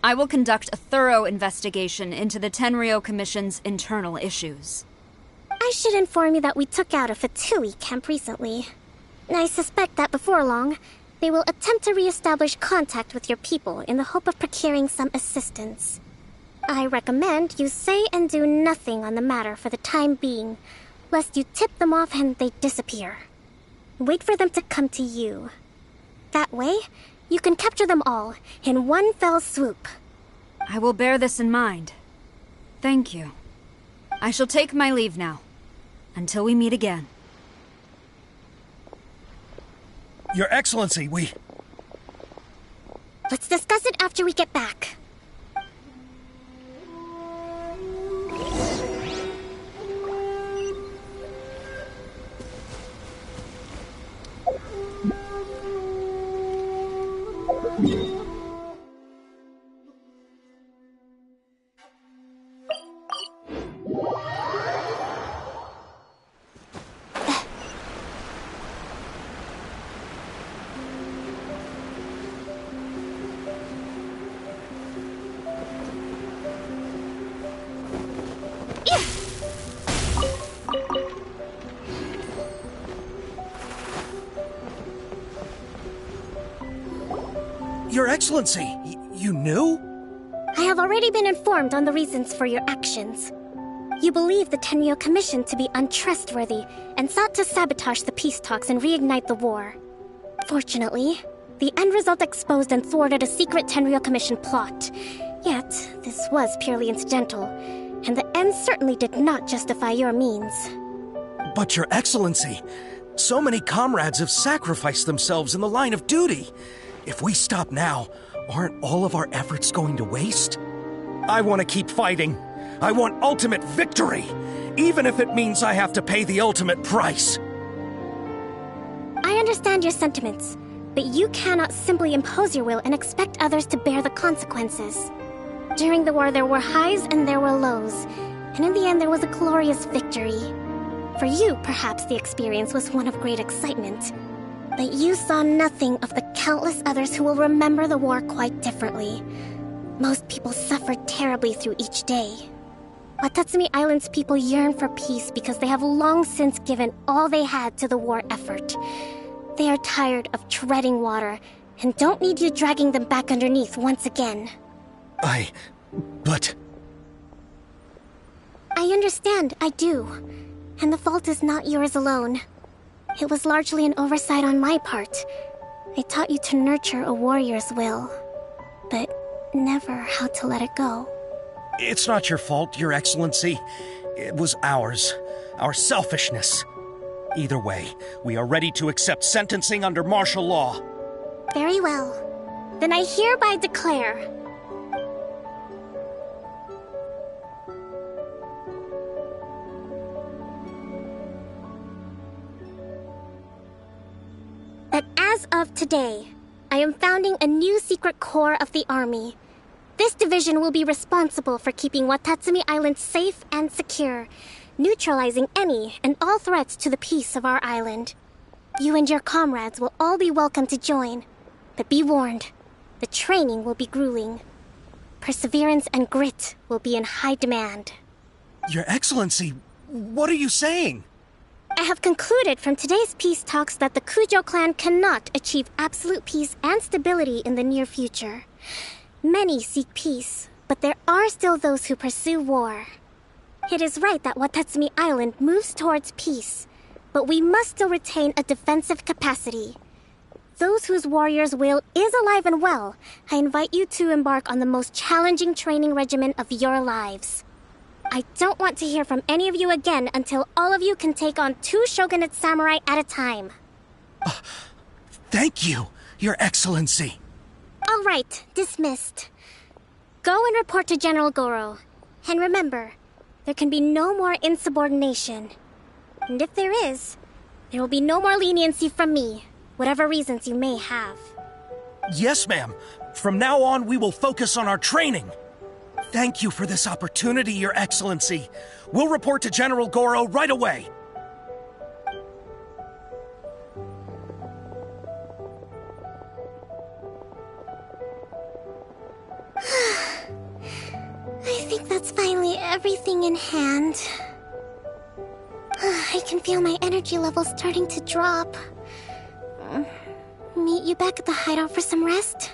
I will conduct a thorough investigation into the Tenryou Commission's internal issues. I should inform you that we took out a Fatui camp recently. I suspect that before long, they will attempt to re-establish contact with your people in the hope of procuring some assistance. I recommend you say and do nothing on the matter for the time being, lest you tip them off and they disappear. Wait for them to come to you. That way, you can capture them all in one fell swoop. I will bear this in mind. Thank you. I shall take my leave now. Until we meet again. Your Excellency, Let's discuss it after we get back. Your Excellency, you knew? I have already been informed on the reasons for your actions. You believe the Tenryou Commission to be untrustworthy and sought to sabotage the peace talks and reignite the war. Fortunately, the end result exposed and thwarted a secret Tenryou Commission plot. Yet, this was purely incidental, and the end certainly did not justify your means. But Your Excellency, so many comrades have sacrificed themselves in the line of duty. If we stop now, aren't all of our efforts going to waste? I want to keep fighting. I want ultimate victory, even if it means I have to pay the ultimate price. I understand your sentiments, but you cannot simply impose your will and expect others to bear the consequences. During the war, there were highs and there were lows, and in the end, there was a glorious victory. For you, perhaps the experience was one of great excitement, but you saw nothing of the countless others who will remember the war quite differently. Most people suffered terribly through each day. Watatsumi Island's people yearn for peace because they have long since given all they had to the war effort. They are tired of treading water and don't need you dragging them back underneath once again. But... I understand, I do. And the fault is not yours alone. It was largely an oversight on my part. I taught you to nurture a warrior's will, but never how to let it go. It's not your fault, Your Excellency. It was ours. Our selfishness. Either way, we are ready to accept sentencing under martial law. Very well. Then I hereby declare... that as of today, I am founding a new secret corps of the army. This division will be responsible for keeping Watatsumi Island safe and secure, neutralizing any and all threats to the peace of our island. You and your comrades will all be welcome to join, but be warned, the training will be grueling. Perseverance and grit will be in high demand. Your Excellency, what are you saying? I have concluded from today's peace talks that the Kujo clan cannot achieve absolute peace and stability in the near future. Many seek peace, but there are still those who pursue war. It is right that Watatsumi Island moves towards peace, but we must still retain a defensive capacity. Those whose warrior's will is alive and well, I invite you to embark on the most challenging training regimen of your lives. I don't want to hear from any of you again until all of you can take on 2 shogunate samurai at a time. Thank you, Your Excellency. All right, dismissed. Go and report to General Goro. And remember, there can be no more insubordination. And if there is, there will be no more leniency from me, whatever reasons you may have. Yes, ma'am. From now on, we will focus on our training. Thank you for this opportunity, Your Excellency. We'll report to General Goro right away. I think that's finally everything in hand. I can feel my energy levels starting to drop. Meet you back at the hideout for some rest?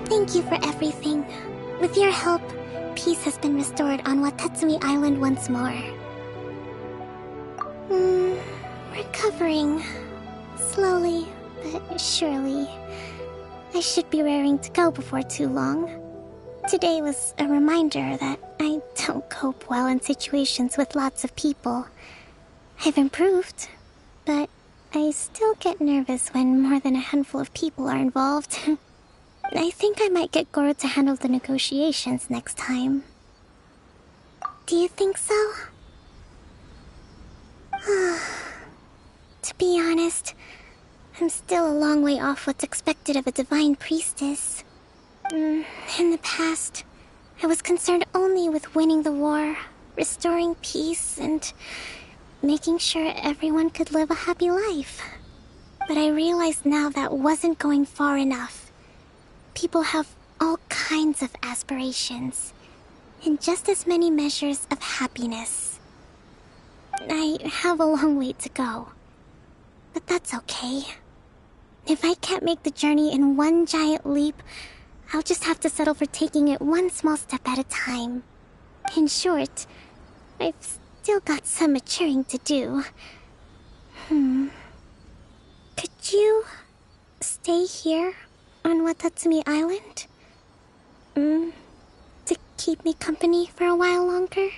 Thank you for everything. With your help, peace has been restored on Watatsumi Island once more. Recovering. Slowly, but surely. I should be raring to go before too long. Today was a reminder that I don't cope well in situations with lots of people. I've improved, but I still get nervous when more than a handful of people are involved. I think I might get Goro to handle the negotiations next time. Do you think so? To be honest, I'm still a long way off what's expected of a divine priestess. In the past, I was concerned only with winning the war, restoring peace, and making sure everyone could live a happy life. But I realized now that wasn't going far enough. People have all kinds of aspirations, and just as many measures of happiness. I have a long way to go. But that's okay. If I can't make the journey in one giant leap, I'll just have to settle for taking it one small step at a time. In short, I've still got some maturing to do. Could you stay here on Watatsumi Island? To keep me company for a while longer?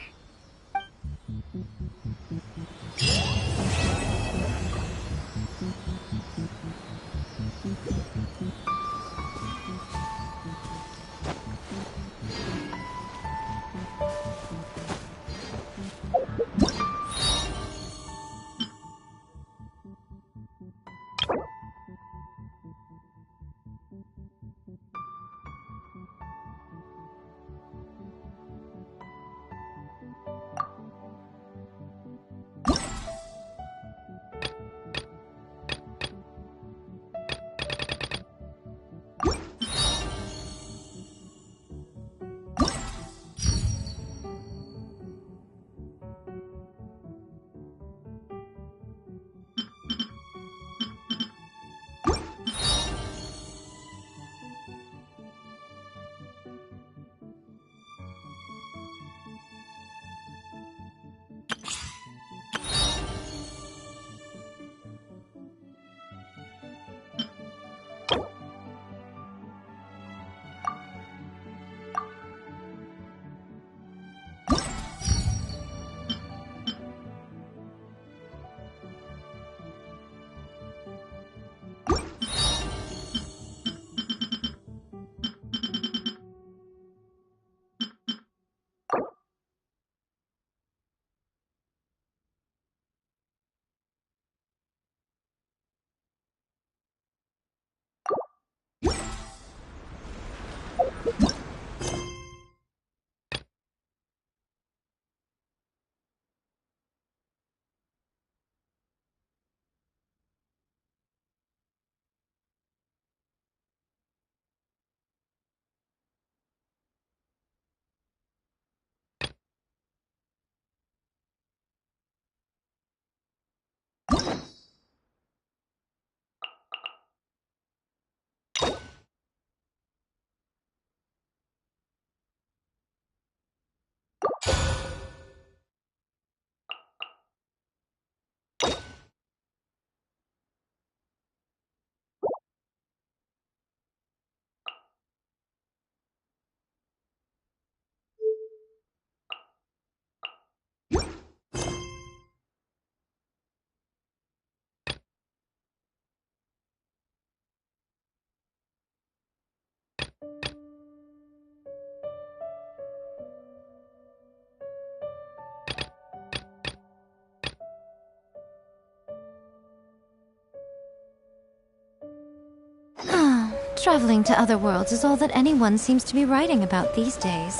Traveling to other worlds is all that anyone seems to be writing about these days.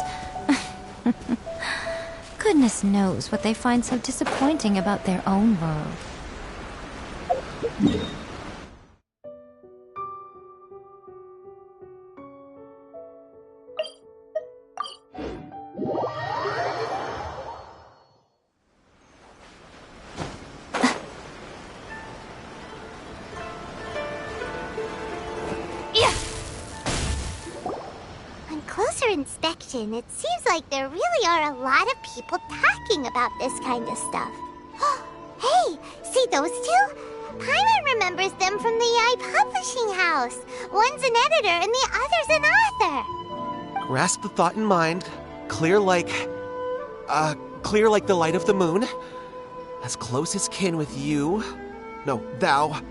Goodness knows what they find so disappointing about their own world. Inspection, it seems like there really are a lot of people talking about this kind of stuff. Hey, see those two? Paimon remembers them from the AI publishing house. One's an editor and the other's an author. Grasp the thought in mind. Clear like the light of the moon. As close as kin with you. No, thou.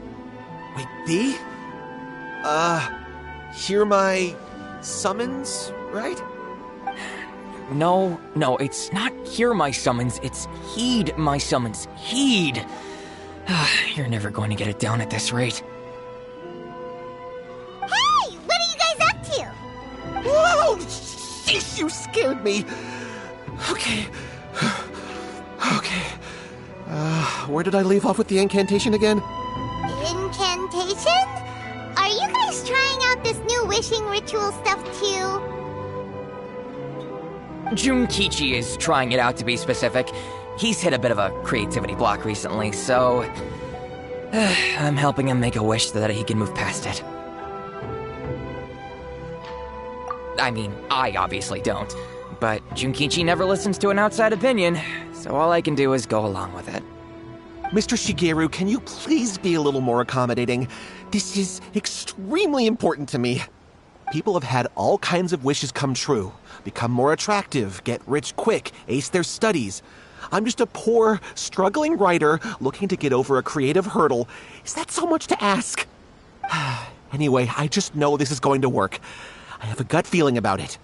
Wait, thee? Hear my summons, right? No, it's not hear my summons, it's heed my summons. Heed! You're never going to get it down at this rate. Hey! What are you guys up to? Whoa! Sheesh, you scared me! Okay. Where did I leave off with the incantation again? Incantation? Are you guys trying out this new wishing ritual stuff too? Junkichi is trying it out, to be specific. He's hit a bit of a creativity block recently, so... I'm helping him make a wish so that he can move past it. I mean, I obviously don't. But Junkichi never listens to an outside opinion, so all I can do is go along with it. Mr. Shigeru, can you please be a little more accommodating? This is extremely important to me. People have had all kinds of wishes come true. Become more attractive, get rich quick, ace their studies. I'm just a poor, struggling writer looking to get over a creative hurdle. Is that so much to ask? Anyway, I just know this is going to work. I have a gut feeling about it.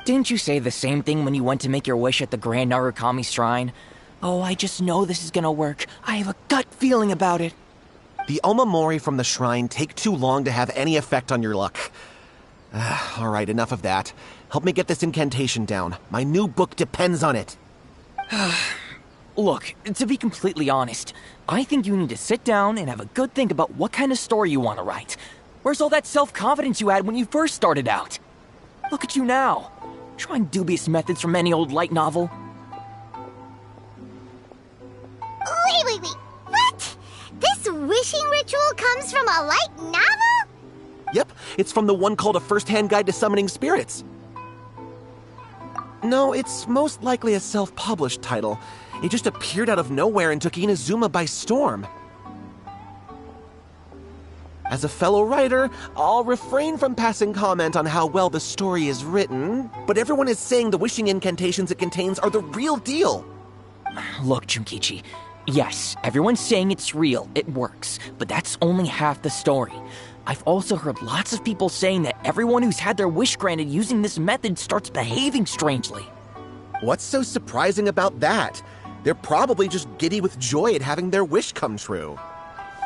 Didn't you say the same thing when you went to make your wish at the Grand Narukami Shrine? Oh, I just know this is gonna work. I have a gut feeling about it. The Omamori from the shrine take too long to have any effect on your luck. All right, enough of that. Help me get this incantation down. My new book depends on it. Look, to be completely honest, I think you need to sit down and have a good think about what kind of story you want to write. Where's all that self-confidence you had when you first started out? Look at you now, trying dubious methods from any old light novel. Wait. What? This wishing ritual comes from a light novel? Yep, it's from the one called A First-Hand Guide to Summoning Spirits. No, it's most likely a self-published title. It just appeared out of nowhere and took Inazuma by storm. As a fellow writer, I'll refrain from passing comment on how well the story is written, but everyone is saying the wishing incantations it contains are the real deal. Look, Junkichi, yes, everyone's saying it's real, it works, but that's only half the story. I've also heard lots of people saying that everyone who's had their wish granted using this method starts behaving strangely. What's so surprising about that? They're probably just giddy with joy at having their wish come true.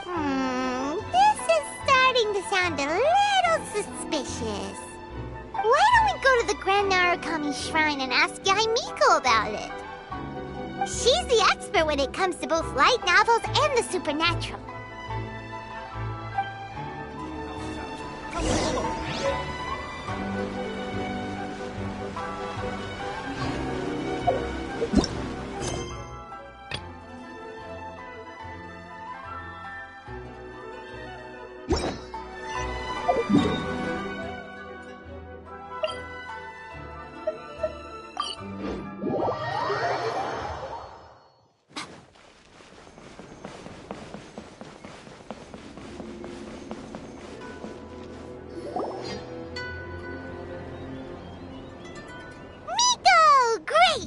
This is starting to sound a little suspicious. Why don't we go to the Grand Narukami Shrine and ask Yaimiko about it? She's the expert when it comes to both light novels and the supernatural.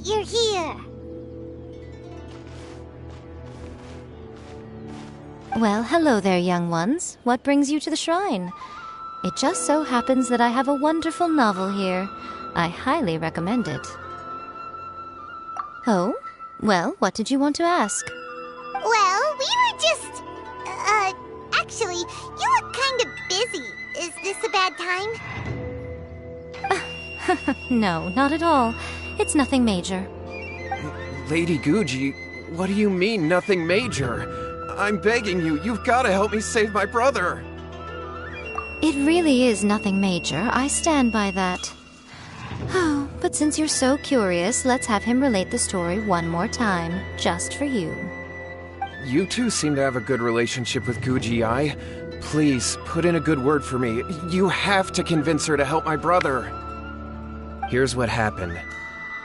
You're here! Well, hello there, young ones. What brings you to the shrine? It just so happens that I have a wonderful novel here. I highly recommend it. Oh? Well, what did you want to ask? Well, we were just... actually, you look kind of busy. Is this a bad time? No, not at all. It's nothing major. Lady Guji, what do you mean, nothing major? I'm begging you, you've got to help me save my brother. It really is nothing major. I stand by that. Oh, but since you're so curious, let's have him relate the story one more time, just for you. You two seem to have a good relationship with Guji-ai. Please, put in a good word for me. You have to convince her to help my brother. Here's what happened.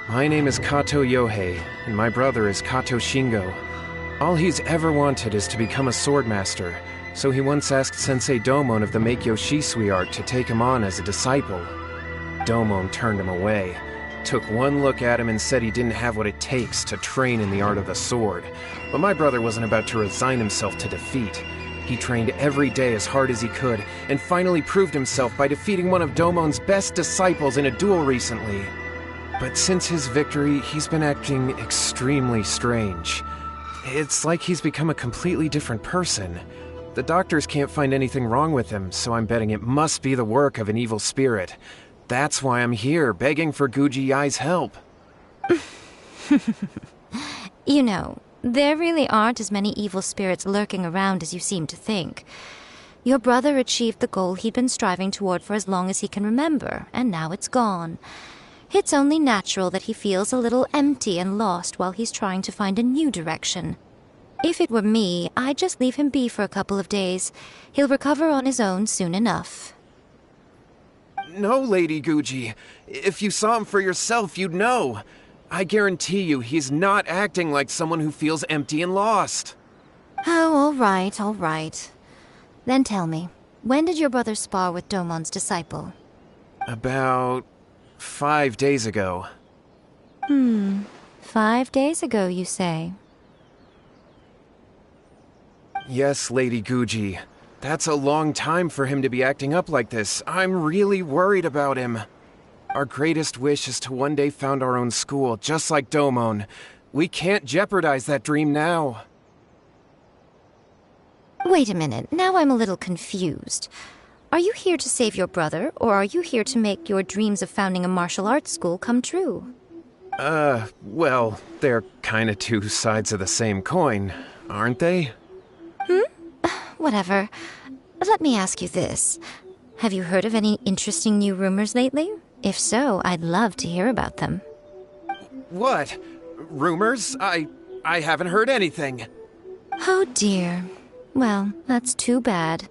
My name is Kato Yohei, and my brother is Kato Shingo. All he's ever wanted is to become a swordmaster, so he once asked Sensei Domon of the Meikyo Shisui art to take him on as a disciple. Domon turned him away, took one look at him and said he didn't have what it takes to train in the art of the sword. But my brother wasn't about to resign himself to defeat. He trained every day as hard as he could, and finally proved himself by defeating one of Domon's best disciples in a duel recently. But since his victory, he's been acting extremely strange. It's like he's become a completely different person. The doctors can't find anything wrong with him, so I'm betting it must be the work of an evil spirit. That's why I'm here, begging for Guji-ai's help. You know, there really aren't as many evil spirits lurking around as you seem to think. Your brother achieved the goal he'd been striving toward for as long as he can remember, and now it's gone. It's only natural that he feels a little empty and lost while he's trying to find a new direction. If it were me, I'd just leave him be for a couple of days. He'll recover on his own soon enough. No, Lady Guji. If you saw him for yourself, you'd know. I guarantee you he's not acting like someone who feels empty and lost. Oh, all right. Then tell me, when did your brother spar with Domon's disciple? About 5 days ago. 5 days ago, you say? Yes, Lady Guji. That's a long time for him to be acting up like this. I'm really worried about him. Our greatest wish is to one day found our own school, just like Domon. We can't jeopardize that dream now. Wait a minute, now I'm a little confused. Are you here to save your brother, or are you here to make your dreams of founding a martial arts school come true? Well, they're kinda two sides of the same coin, aren't they? Whatever. Let me ask you this. Have you heard of any interesting new rumors lately? If so, I'd love to hear about them. What? Rumors? I haven't heard anything. Oh dear. Well, that's too bad.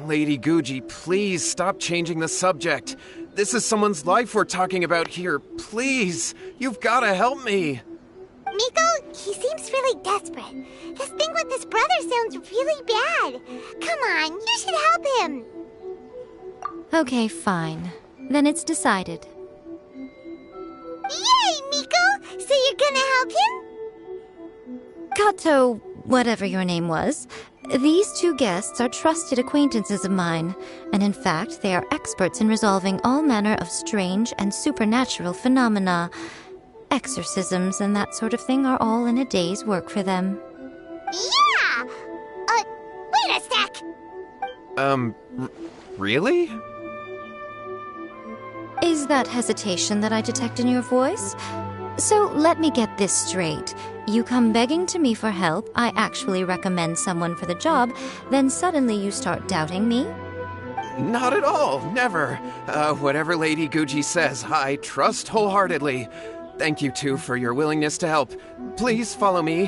Lady Guji, please stop changing the subject. This is someone's life we're talking about here. Please, you've gotta help me. Miko, he seems really desperate. His thing with his brother sounds really bad. Come on, you should help him. Okay, fine. Then it's decided. Yay, Miko! So you're gonna help him? Kato, whatever your name was, these two guests are trusted acquaintances of mine, and in fact, they are experts in resolving all manner of strange and supernatural phenomena. Exorcisms and that sort of thing are all in a day's work for them. Yeah! Wait a sec! Really? Is that hesitation that I detect in your voice? So let me get this straight. You come begging to me for help, I actually recommend someone for the job, then suddenly you start doubting me? Not at all, never. Whatever Lady Guji says, I trust wholeheartedly. Thank you two for your willingness to help. Please follow me.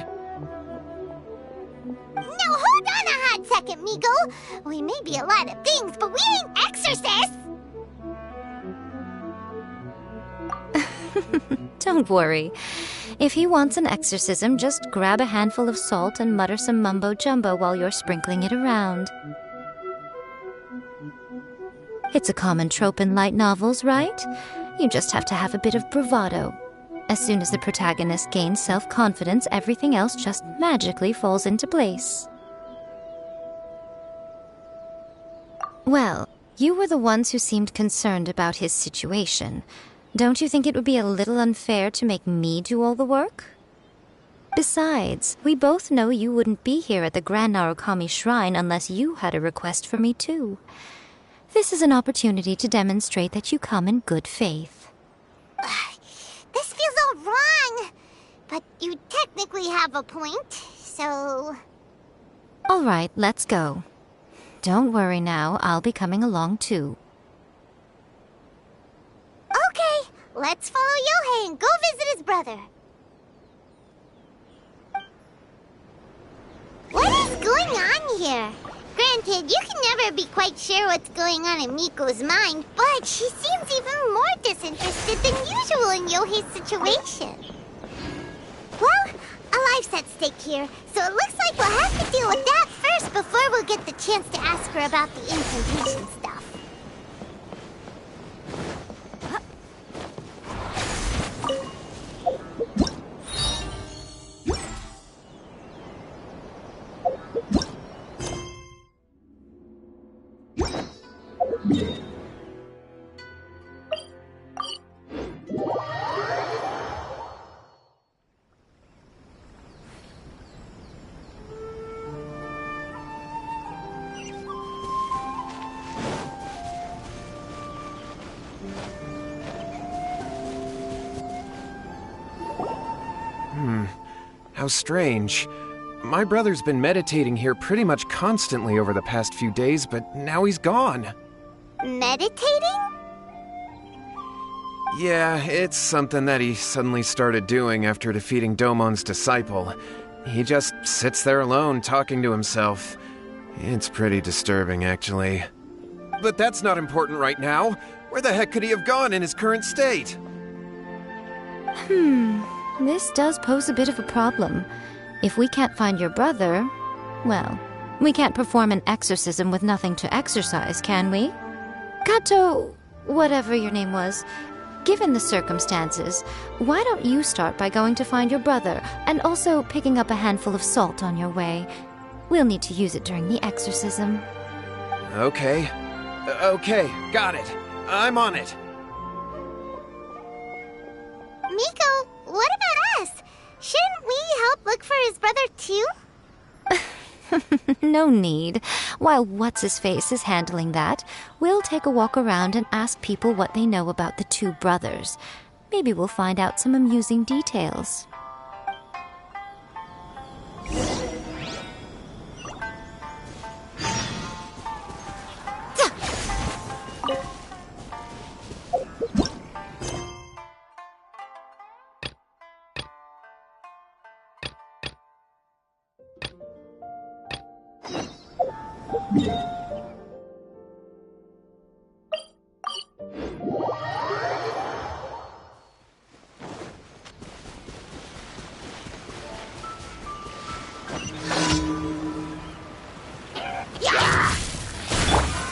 Now hold on a hot second, Miko. We may be a lot of things, but we ain't exorcists! Don't worry. If he wants an exorcism, just grab a handful of salt and mutter some mumbo-jumbo while you're sprinkling it around. It's a common trope in light novels, right? You just have to have a bit of bravado. As soon as the protagonist gains self-confidence, everything else just magically falls into place. Well, you were the ones who seemed concerned about his situation. Don't you think it would be a little unfair to make me do all the work? Besides, we both know you wouldn't be here at the Grand Narukami Shrine unless you had a request for me too. This is an opportunity to demonstrate that you come in good faith. This feels all wrong. But you technically have a point, so... All right, let's go. Don't worry now, I'll be coming along too. Okay, let's follow Yohei and go visit his brother. What is going on here? Granted, you can never be quite sure what's going on in Miko's mind, but she seems even more disinterested than usual in Yohei's situation. Well, a life's at stake here, so it looks like we'll have to deal with that first before we'll get the chance to ask her about the incantation stuff. How strange. My brother's been meditating here pretty much constantly over the past few days, but now he's gone. Meditating? Yeah, it's something that he suddenly started doing after defeating Domon's disciple. He just sits there alone, talking to himself. It's pretty disturbing, actually. But that's not important right now. Where the heck could he have gone in his current state? This does pose a bit of a problem. If we can't find your brother, well, we can't perform an exorcism with nothing to exorcise, can we? Kato, whatever your name was, given the circumstances, why don't you start by going to find your brother, and also picking up a handful of salt on your way? We'll need to use it during the exorcism. Okay. Okay, got it. I'm on it. Miko, what about us? Shouldn't we help look for his brother too? No need. While What's-His-Face is handling that, we'll take a walk around and ask people what they know about the two brothers. Maybe we'll find out some amusing details.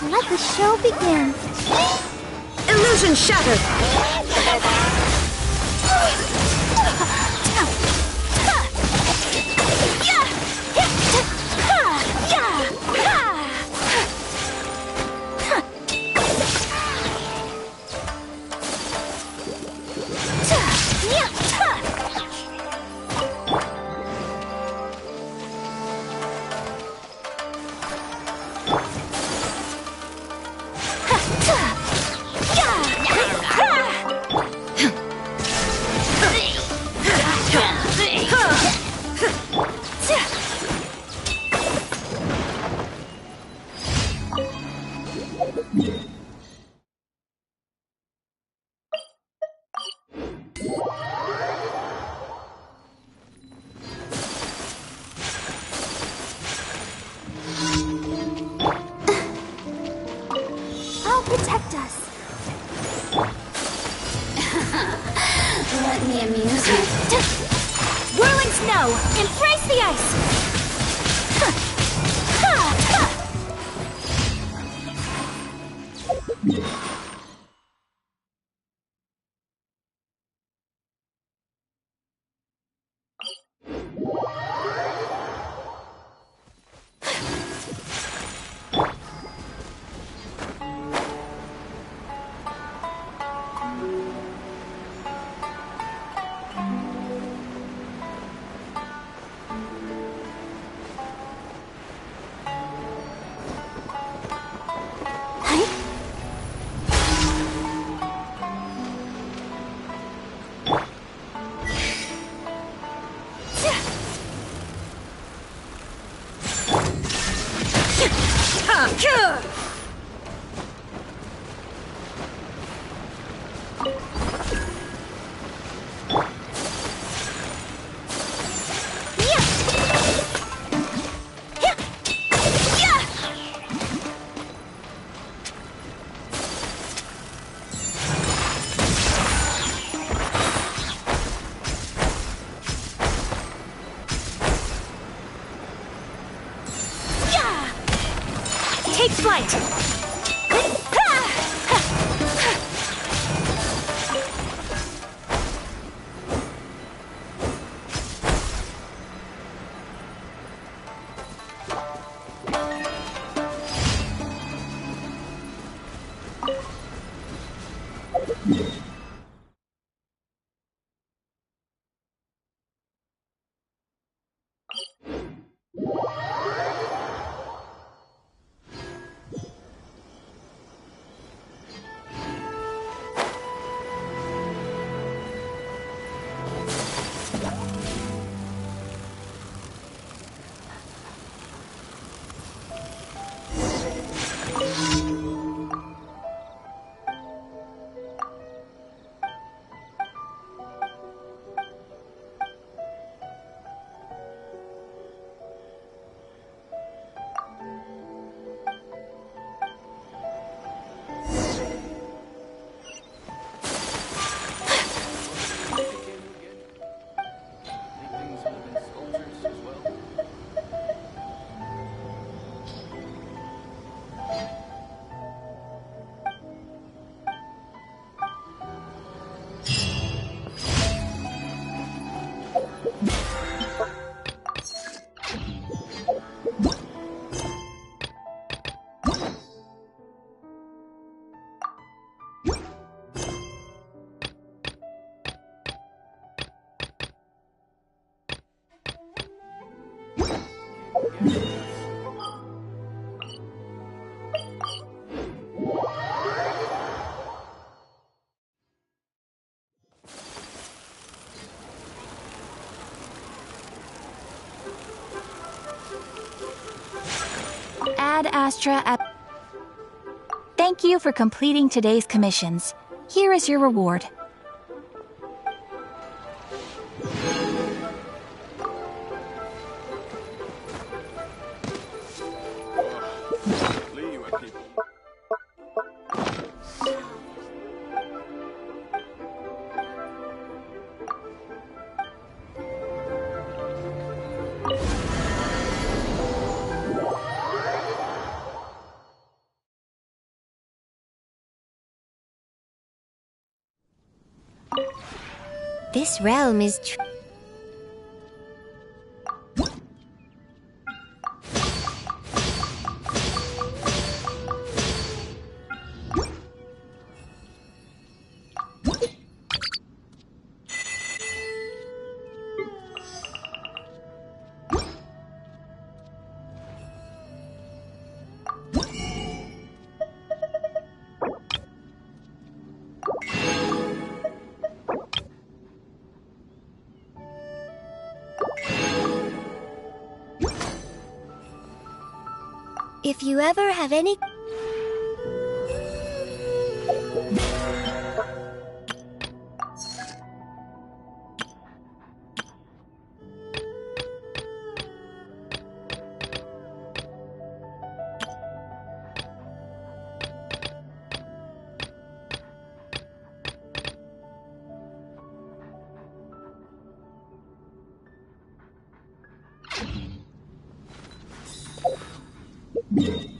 Let the show begin. Illusion shattered! I'll protect us. Let me amuse you. Whirling snow! Embrace the ice! Take flight! Ad Astra at... Thank you for completing today's commissions. Here is your reward. This realm is If you ever have any... You